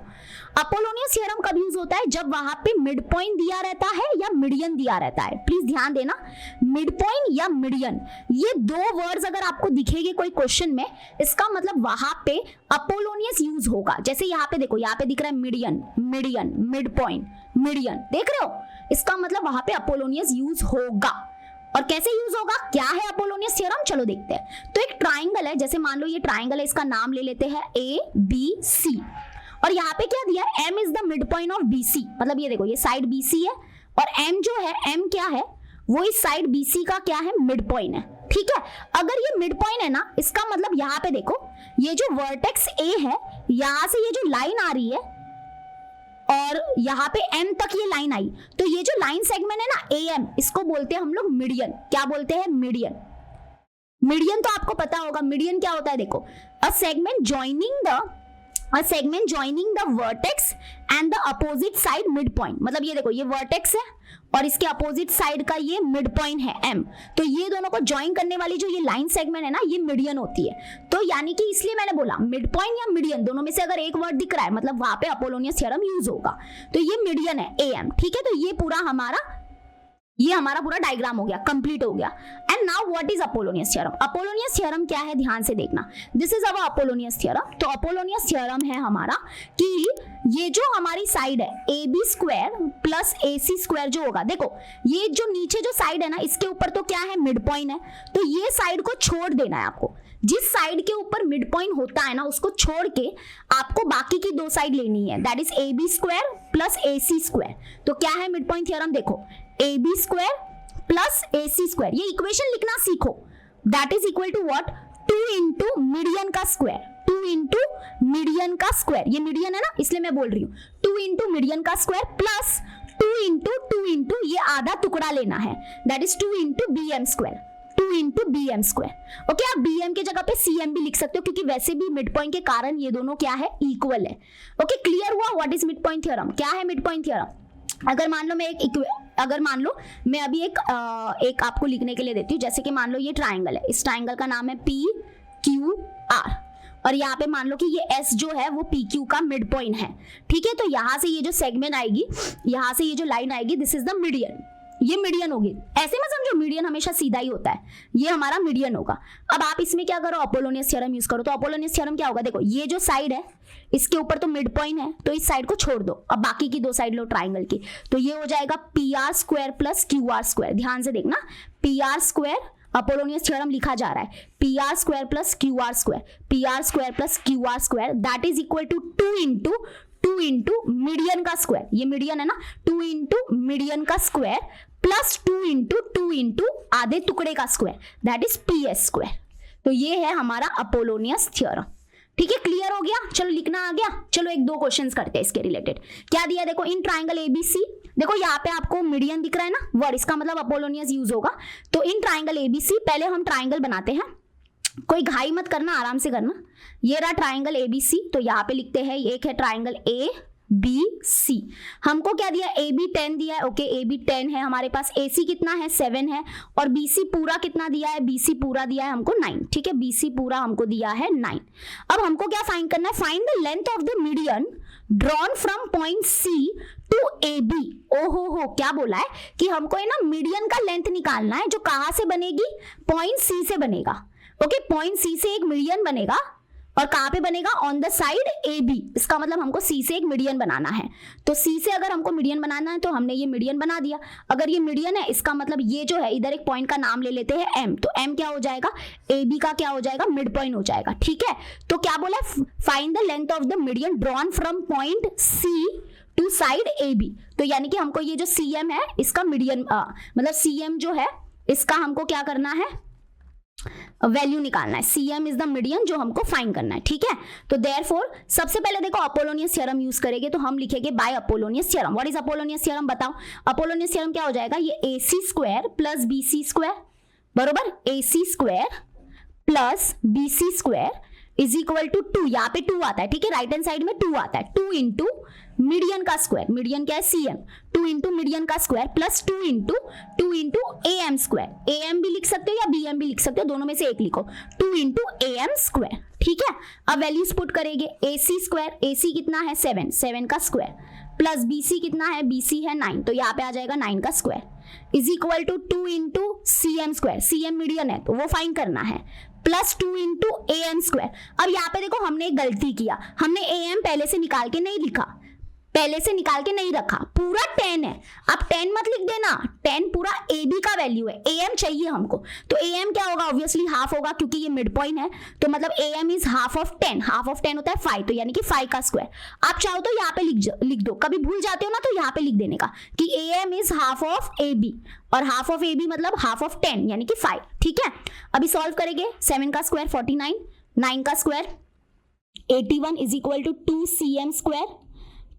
अपोलोनियस थ्योरम कब यूज होता है, जब वहां पे मिड पॉइंट दिया रहता है या मीडियन दिया रहता है। प्लीज ध्यान देना, मिड पॉइंट या मीडियन, ये 2 वर्ड्स अगर आपको दिखेंगे कोई क्वेश्चन में, इसका मतलब वहां पे अपोलोनियस यूज होगा। जैसे यहाँ पे देखो, यहाँ पे दिख रहा है मीडियन, मिड पॉइंट, मीडियन, देख रहे हो, इसका मतलब वहां पे अपोलोनियस यूज होगा, और कैसे यूज होगा, क्या है अपोलोनियस थ्योरम, चलो देखते हैं। तो एक ट्राइंगल है, जैसे मान लो ये ट्राइंगल है, इसका नाम ले लेते हैं ABC, और यहाँ पे क्या दिया है, M is the mid point of BC, मतलब ये देखो ये साइड BC है और M जो है, M क्या है, वो इस साइड BC का क्या है, मिड पॉइंट है, ठीक है। अगर ये मिड पॉइंट है ना, इसका मतलब यहाँ पे देखो ये जो वर्टेक्स A है, यहाँ से ये जो लाइन आ रही है और यहाँ पे M तक ये लाइन आई, तो ये जो लाइन सेगमेंट है ना AM, इसको बोलते हैं हम लोग मीडियन। क्या बोलते हैं, मीडियन। मीडियन तो आपको पता होगा, मीडियन क्या होता है, देखो a segment joining the vertex and the opposite side mid point, मतलब ये देखो ये वर्टेक्स है और इसके अपोजिट साइड का ये मिड पॉइंट है M, तो ये दोनों को ज्वाइन करने वाली जो ये लाइन सेगमेंट है ना, ये मीडियन होती है। तो यानी कि इसलिए मैंने बोला मिड पॉइंट या मीडियन दोनों में से अगर एक वर्ड दिख रहा है, मतलब वहां पे अपोलोनियस थ्योरम यूज होगा। तो ये मीडियन है AM, ठीक है। तो ये हमारा पूरा डायग्राम हो गया, कंप्लीट हो गया। And now what is Apollonius theorem. Apollonius theorem क्या है, ध्यान से देखना, this is our Apollonius theorem. तो अपोलोनियस थ्योरम है हमारा कि ये जो हमारी साइड है AB square plus AC square जो होगा, देखो ये जो नीचे जो साइड है ना, इसके ऊपर तो क्या है, मिड पॉइंट है, तो ये साइड को छोड़ देना है आपको। जिस साइड के ऊपर मिड पॉइंट होता है ना, उसको छोड़ के आपको बाकी की दो साइड लेनी है, that is AB square plus AC square. तो क्या है मिड पॉइंट थ्योरम, देखो AB square plus AC square, ये इक्वेशन लिखना सीखो, that is equal to what, 2 into median का स्क्वायर, 2 इंटू मीडियन का स्क्वायर, ये मीडियन है ना इसलिए मैं बोल रही हूँ, 2 इंटू मीडियन का स्क्वायर प्लस 2 इंटू ये आधा टुकड़ा लेना है, that is 2 into BM square, 2 into BM square. Okay, आप BM के जगह पे CM भी लिख सकते हो, क्योंकि वैसे भी मिड पॉइंट के कारण ये दोनों क्या है, इक्वल है। ओके, क्लियर हुआ what is mid point theorem, क्या है मिड पॉइंट थ्योरम। अगर मान लो मैं अभी एक आपको लिखने के लिए देती हूँ, जैसे कि मान लो ये ट्राइंगल है, इस ट्राइंगल का नाम है PQR, और यहाँ पे मान लो कि ये S जो है वो PQ का मिड पॉइंट है, ठीक है। तो यहाँ से ये जो सेगमेंट आएगी, यहाँ से ये जो लाइन आएगी, दिस इज द मीडियन, ये मीडियन होगी। ऐसे मत समझो मीडियन हमेशा सीधा ही होता है, ये हमारा मीडियन होगा। अब आप इसमें क्या करो, अपोलोनियस थ्योरम यूज करो। तो अपोलोनियस थ्योरम क्या होगा, देखो ये जो साइड है इसके ऊपर तो मिड पॉइंट है, तो इस साइड को छोड़ दो, अब बाकी की दो साइड लो ट्राइंगल की, तो ये हो जाएगा PR square plus QR square. ध्यान से देखना, PR स्क्वायर, अपोलोनियस थ्योरम लिखा जा रहा है PR square plus QR square, PR square plus QR square, that is equal to 2 into median का स्क्वायर, ये मीडियन है ना, 2 इंटू मीडियन का स्क्वायर प्लस 2 इंटू आधे टुकड़े का square, that is PS square. तो ये है हमारा अपोलोनियस थ्योरम, ठीक है। क्लियर हो गया, चलो लिखना आ गया। चलो एक दो क्वेश्चंस करते हैं इसके रिलेटेड। क्या दिया, देखो इन ट्राइंगल ABC, देखो यहाँ पे आपको मीडियन दिख रहा है ना वर्ड, इसका मतलब अपोलोनियस यूज होगा। तो इन ट्राइंगल ABC, पहले हम ट्राइंगल बनाते हैं, कोई घाई मत करना, आराम से करना। ये रहा ट्राइंगल ABC, तो यहाँ पे लिखते हैं, एक है ट्राइंगल ABC, हमको क्या दिया, AB 10 दिया है। ओके, AB 10 है हमारे पास, AC कितना है, 7 है, और BC पूरा कितना दिया है, BC पूरा दिया है हमको 9, ठीक है, BC पूरा हमको दिया है 9। अब हमको क्या फाइंड करना है, find the length of the median drawn from point C to AB। ओहो हो, क्या बोला है कि हमको है ना मीडियन का लेंथ निकालना है, जो कहां से बनेगी, पॉइंट C से बनेगा। ओके, पॉइंट C से एक मीडियन बनेगा, और कहां पे बनेगा, ऑन द साइड AB। इसका मतलब हमको C से एक मीडियन बनाना है, तो C से अगर हमको मीडियन बनाना है तो हमने ये मीडियन बना दिया। अगर ये मीडियन है, इसका मतलब ये जो है, इधर एक पॉइंट का नाम ले लेते हैं M, तो M क्या हो जाएगा, AB का क्या हो जाएगा, मिड पॉइंट हो जाएगा, ठीक है। तो क्या बोला, find the length of the median drawn from point C to side AB। तो यानी कि हमको ये जो CM है, इसका मीडियन मतलब CM जो है, इसका हमको क्या करना है, वैल्यू निकालना है। CM इज द मीडियन जो हमको फाइंड करना है, ठीक है। तो देयरफॉर सबसे पहले देखो अपोलोनियस थ्योरम यूज करेंगे, तो हम लिखेंगे by Apollonius theorem. What is Apollonius theorem, बताओ। अपोलोनियस थ्योरम क्या हो जाएगा, ये AC square plus BC square, बरोबर, AC square plus BC square is equal to 2, यहाँ पे 2 आता है, ठीक है, राइट हैंड साइड में 2 आता है, 2 इंटू मीडियन का स्क्वायर, मीडियन क्या है CM, 2 इंटू मीडियन का square plus 2 into AM square, AM भी लिख सकते हो या BM भी लिख सकते हो, दोनों में से एक लिखो, 2 इंटू AM स्क्वायर, ठीक है। अब वैल्यूज पुट करेंगे, AC स्क्वायर, AC कितना है 7 का स्क्वायर, प्लस BC कितना है, BC है 9, तो यहाँ पे आ जाएगा 9 का square, is equal to 2 into CM square, CM median है तो वो फाइंड करना है, प्लस 2 इंटू AM स्क्वायर। अब यहाँ पे देखो हमने एक गलती किया, हमने AM पहले से निकाल के नहीं लिखा, पहले से निकाल के नहीं रखा, पूरा 10 है। अब 10 मत लिख देना, 10 पूरा ए बी का वैल्यू है, ए एम चाहिए हमको, तो ए एम क्या होगा, ऑब्वियसली हाफ होगा क्योंकि ये मिड पॉइंट है, तो मतलब A M is half of 10, half of 10 होता है 5, तो यानी कि 5 का स्क्वायर। आप चाहो तो यहाँ पे लिख दो, कभी भूल जाते हो ना तो यहाँ पे लिख देने का कि A M is half of A B, और हाफ ऑफ ए बी मतलब हाफ ऑफ 10 यानी कि 5, ठीक है। अभी सॉल्व करेंगे, 7 का स्क्वायर 49, 9 का square 81 is equal to 2cm square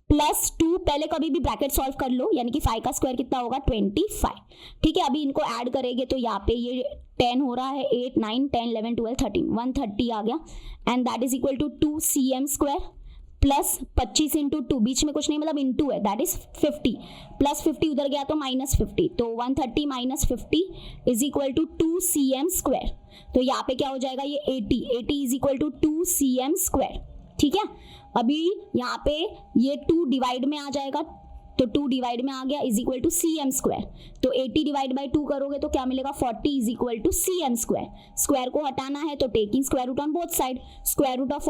plus 2, पहले कभी भी ब्रैकेट सॉल्व कर लो, यानी कि 5 का स्क्वायर कितना होगा 25, ठीक है। अभी इनको ऐड करेंगे तो यहाँ पे ये 10 हो रहा है, 8 9 10 11 12 13 130 आ गया, and that is equal to 2cm square plus 25 into 2, बीच में कुछ नहीं मतलब इंटू है, दैट इज 50, प्लस 50 उधर गया तो माइनस 50, तो 130 minus 50 is equal to 2cm square, तो यहाँ पे क्या हो जाएगा ये 80 is equal to 2cm square, ठीक है। अभी यहाँ पे ये 2 डिवाइड में आ जाएगा, तो 2 डिवाइड में आ गया is equal to cm square, तो 80 डिवाइड बाई 2 करोगे तो क्या मिलेगा 40 is equal to cm square. Square को हटाना है तो taking square root on both side, square root of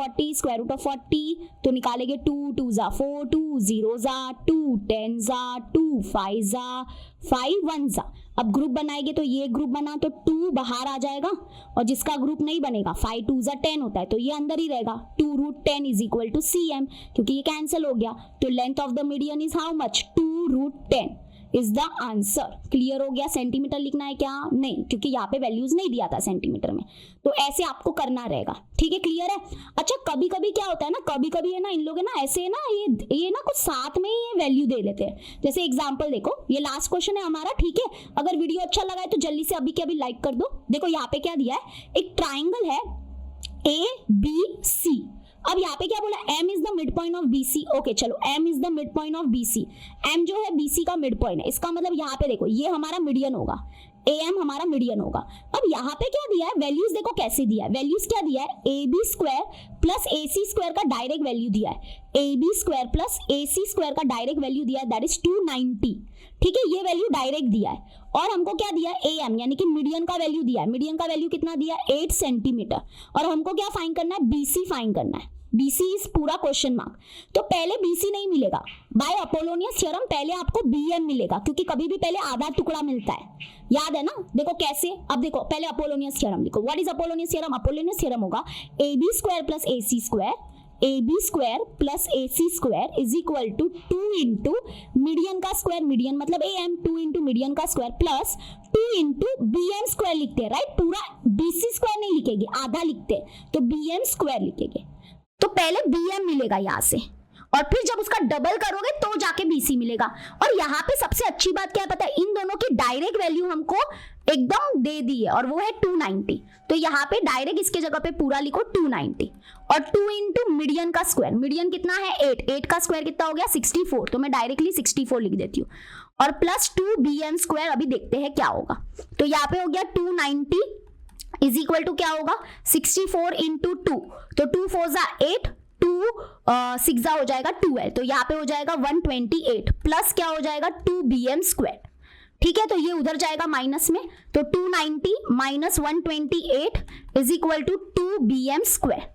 40 तो निकालेंगे 2 2 जा 4, 2 0 जा 2, 10 जा 2, 5 जा 5, 1 जा। अब ग्रुप बनाएंगे तो ये ग्रुप बना तो 2 बाहर आ जाएगा, और जिसका ग्रुप नहीं बनेगा 5 2 जा 10 होता है तो ये अंदर ही रहेगा, 2 root 10 is equal to cm, क्योंकि ये कैंसिल हो गया, तो length of the median is how much 2 root 10 is the answer. Clear हो गया। सेंटीमीटर लिखना है क्या, नहीं, क्योंकि यहाँ पे वैल्यूज नहीं दिया था सेंटीमीटर में, तो ऐसे आपको करना रहेगा, ठीक है। क्लियर है। अच्छा कभी कभी क्या होता है ना, कभी कभी है ना इन लोग है ना ऐसे ना ये ना कुछ साथ में ही ये वैल्यू दे लेते हैं। जैसे एग्जांपल देखो, ये लास्ट क्वेश्चन है हमारा, ठीक है। अगर वीडियो अच्छा लगा है तो जल्दी से अभी के अभी लाइक कर दो। देखो यहाँ पे क्या दिया है, एक ट्राइंगल है ABC, अब यहाँ पे क्या बोला, M is the mid point of BC, okay चलो M is the mid point of BC, M जो है BC का मिड पॉइंट है, इसका मतलब यहाँ पे देखो ये हमारा मीडियन होगा, AM हमारा मीडियन होगा। अब यहाँ पे क्या दिया है, वैल्यूज देखो कैसे दिया है, वैल्यूज क्या दिया है, AB square plus AC square का डायरेक्ट वैल्यू दिया है, AB square plus AC square का डायरेक्ट वैल्यू दिया है, दैट इज 290, ठीक है, ये वैल्यू डायरेक्ट दिया है। और हमको क्या दिया है, AM यानी कि मीडियन का वैल्यू दिया है, मीडियन का वैल्यू कितना दिया है 8 सेंटीमीटर, और हमको क्या फाइंड करना है, BC फाइंड करना है, BC इज पूरा क्वेश्चन मार्क, तो पहले BC नहीं मिलेगा, बाय अपोलोनियस थ्योरम पहले आपको BM मिलेगा, क्योंकि कभी भी पहले आधा टुकड़ा मिलता है, याद है ना। देखो कैसे, अब देखो पहले अपोलोनियस थ्योरम लिखो, what is Apollonius theorem, Apollonius theorem होगा AB square plus AC square, AB square plus AC square is equal to 2 into median का स्क्वायर, मीडियन मतलब AM, 2 इंटू मीडियन का square plus 2 into BM square लिखते हैं, right, पूरा BC square नहीं लिखेंगे, आधा लिखते हैं तो BM स्क्वायर लिखेंगे। तो पहले BM मिलेगा यहाँ से, और फिर जब उसका डबल करोगे तो जाके BC मिलेगा। और यहाँ पे सबसे अच्छी बात क्या है पता है, इन दोनों की डायरेक्ट वैल्यू हमको एकदम दे दी है, और वो है 290, तो यहाँ पे डायरेक्ट इसके जगह पे पूरा लिखो 290, और 2 इंटू मीडियन का स्क्वायर, मीडियन कितना है 8 का स्क्वायर कितना हो गया 64, तो मैं डायरेक्टली 64 लिख देती हूँ, और प्लस 2 BM स्क्वायर, अभी देखते हैं क्या होगा। तो यहाँ पे हो गया 290 इज इक्वल टू क्या होगा 64 इंटू 2, तो 2 4 जा 8, 2 6 जा हो जाएगा 12, तो यहाँ पे हो जाएगा 128 प्लस क्या हो जाएगा 2 BM स्क्वायर, ठीक है। तो ये उधर जाएगा माइनस में, तो 290 minus 128 is equal to 2 BM square,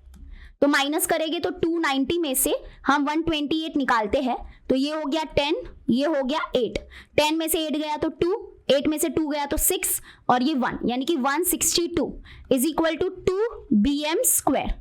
तो माइनस करेंगे तो 290 में से हम 128 निकालते हैं, तो ये हो गया 10, ये हो गया 8, 10 में से 8 गया तो 2, 8 में से 2 गया तो 6, और ये 1 यानी कि 162 is equal to 2 BM square.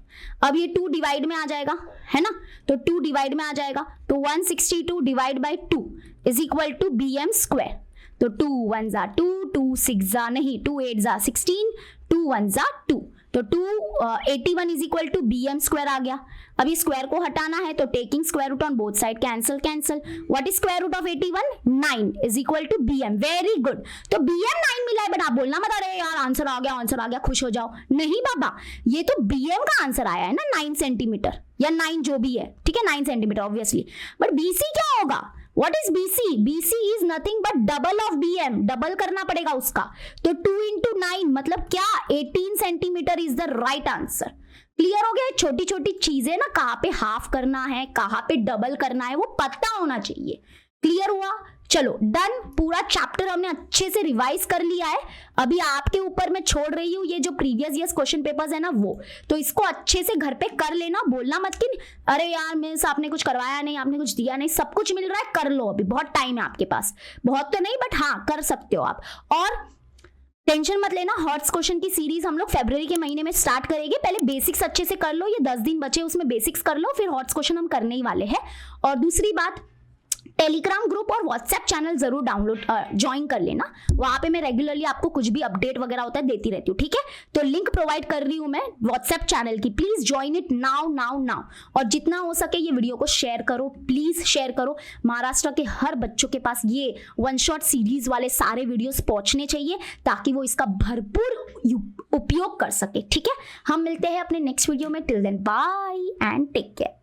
अब ये 2 डिवाइड में आ जाएगा, है ना, तो 2 डिवाइड में आ जाएगा, तो 162 divide by 2 is equal to BM square, तो 2 1 जा 2, 2 6 जा नहीं, 2 8 जा 16, 2 1 जा 2, तो 281 is equal to BM square आ गया। अब ये स्क्वायर को हटाना है तो taking square root on both side, cancel cancel, what is square root of 81, 9 is equal to BM, very good. तो BM 9 मिला है, बट आप बोलना मत अरे यार आंसर आ गया खुश हो जाओ, नहीं बाबा, ये तो BM का आंसर आया है ना 9 सेंटीमीटर या 9 जो भी है, ठीक है 9 सेंटीमीटर ऑब्वियसली, बट BC क्या होगा, What is BC? BC is nothing but double of BM, double करना पड़ेगा उसका, तो 2 into 9 मतलब क्या 18 centimetre is the right answer. Clear हो गया। छोटी छोटी चीजें ना, कहाँ पे हाफ करना है कहाँ पे डबल करना है वो पता होना चाहिए, क्लियर हुआ? चलो डन, पूरा चैप्टर हमने अच्छे से रिवाइज कर लिया है। अभी आपके ऊपर मैं छोड़ रही हूँ ये जो प्रीवियस ईयर्स क्वेश्चन पेपर्स है ना वो, तो इसको अच्छे से घर पे कर लेना। बोलना मत कि अरे यार मिस आपने कुछ करवाया नहीं, आपने कुछ दिया नहीं, सब कुछ मिल रहा है, कर लो, अभी बहुत टाइम है आपके पास, बहुत तो नहीं बट हाँ कर सकते हो आप। और टेंशन मत लेना, हॉट्स क्वेश्चन की सीरीज हम लोग फरवरी के महीने में स्टार्ट करेंगे। पहले बेसिक्स अच्छे से कर लो, ये 10 दिन बचे उसमें बेसिक्स कर लो, फिर हॉट्स क्वेश्चन हम करने ही वाले हैं। और दूसरी बात, टेलीग्राम ग्रुप और व्हाट्सएप चैनल जरूर डाउनलोड ज्वाइन कर लेना, वहां पे मैं रेगुलरली आपको कुछ भी अपडेट वगैरह होता है देती रहती हूँ, ठीक है? तो लिंक प्रोवाइड कर रही हूँ मैं व्हाट्सएप चैनल की, please join it now now now. और जितना हो सके ये वीडियो को शेयर करो, प्लीज शेयर करो। महाराष्ट्र के हर बच्चों के पास ये वन शॉट सीरीज वाले सारे वीडियोस पहुंचने चाहिए ताकि वो इसका भरपूर उपयोग कर सके, ठीक है? हम मिलते हैं अपने नेक्स्ट वीडियो में, till then bye and take care.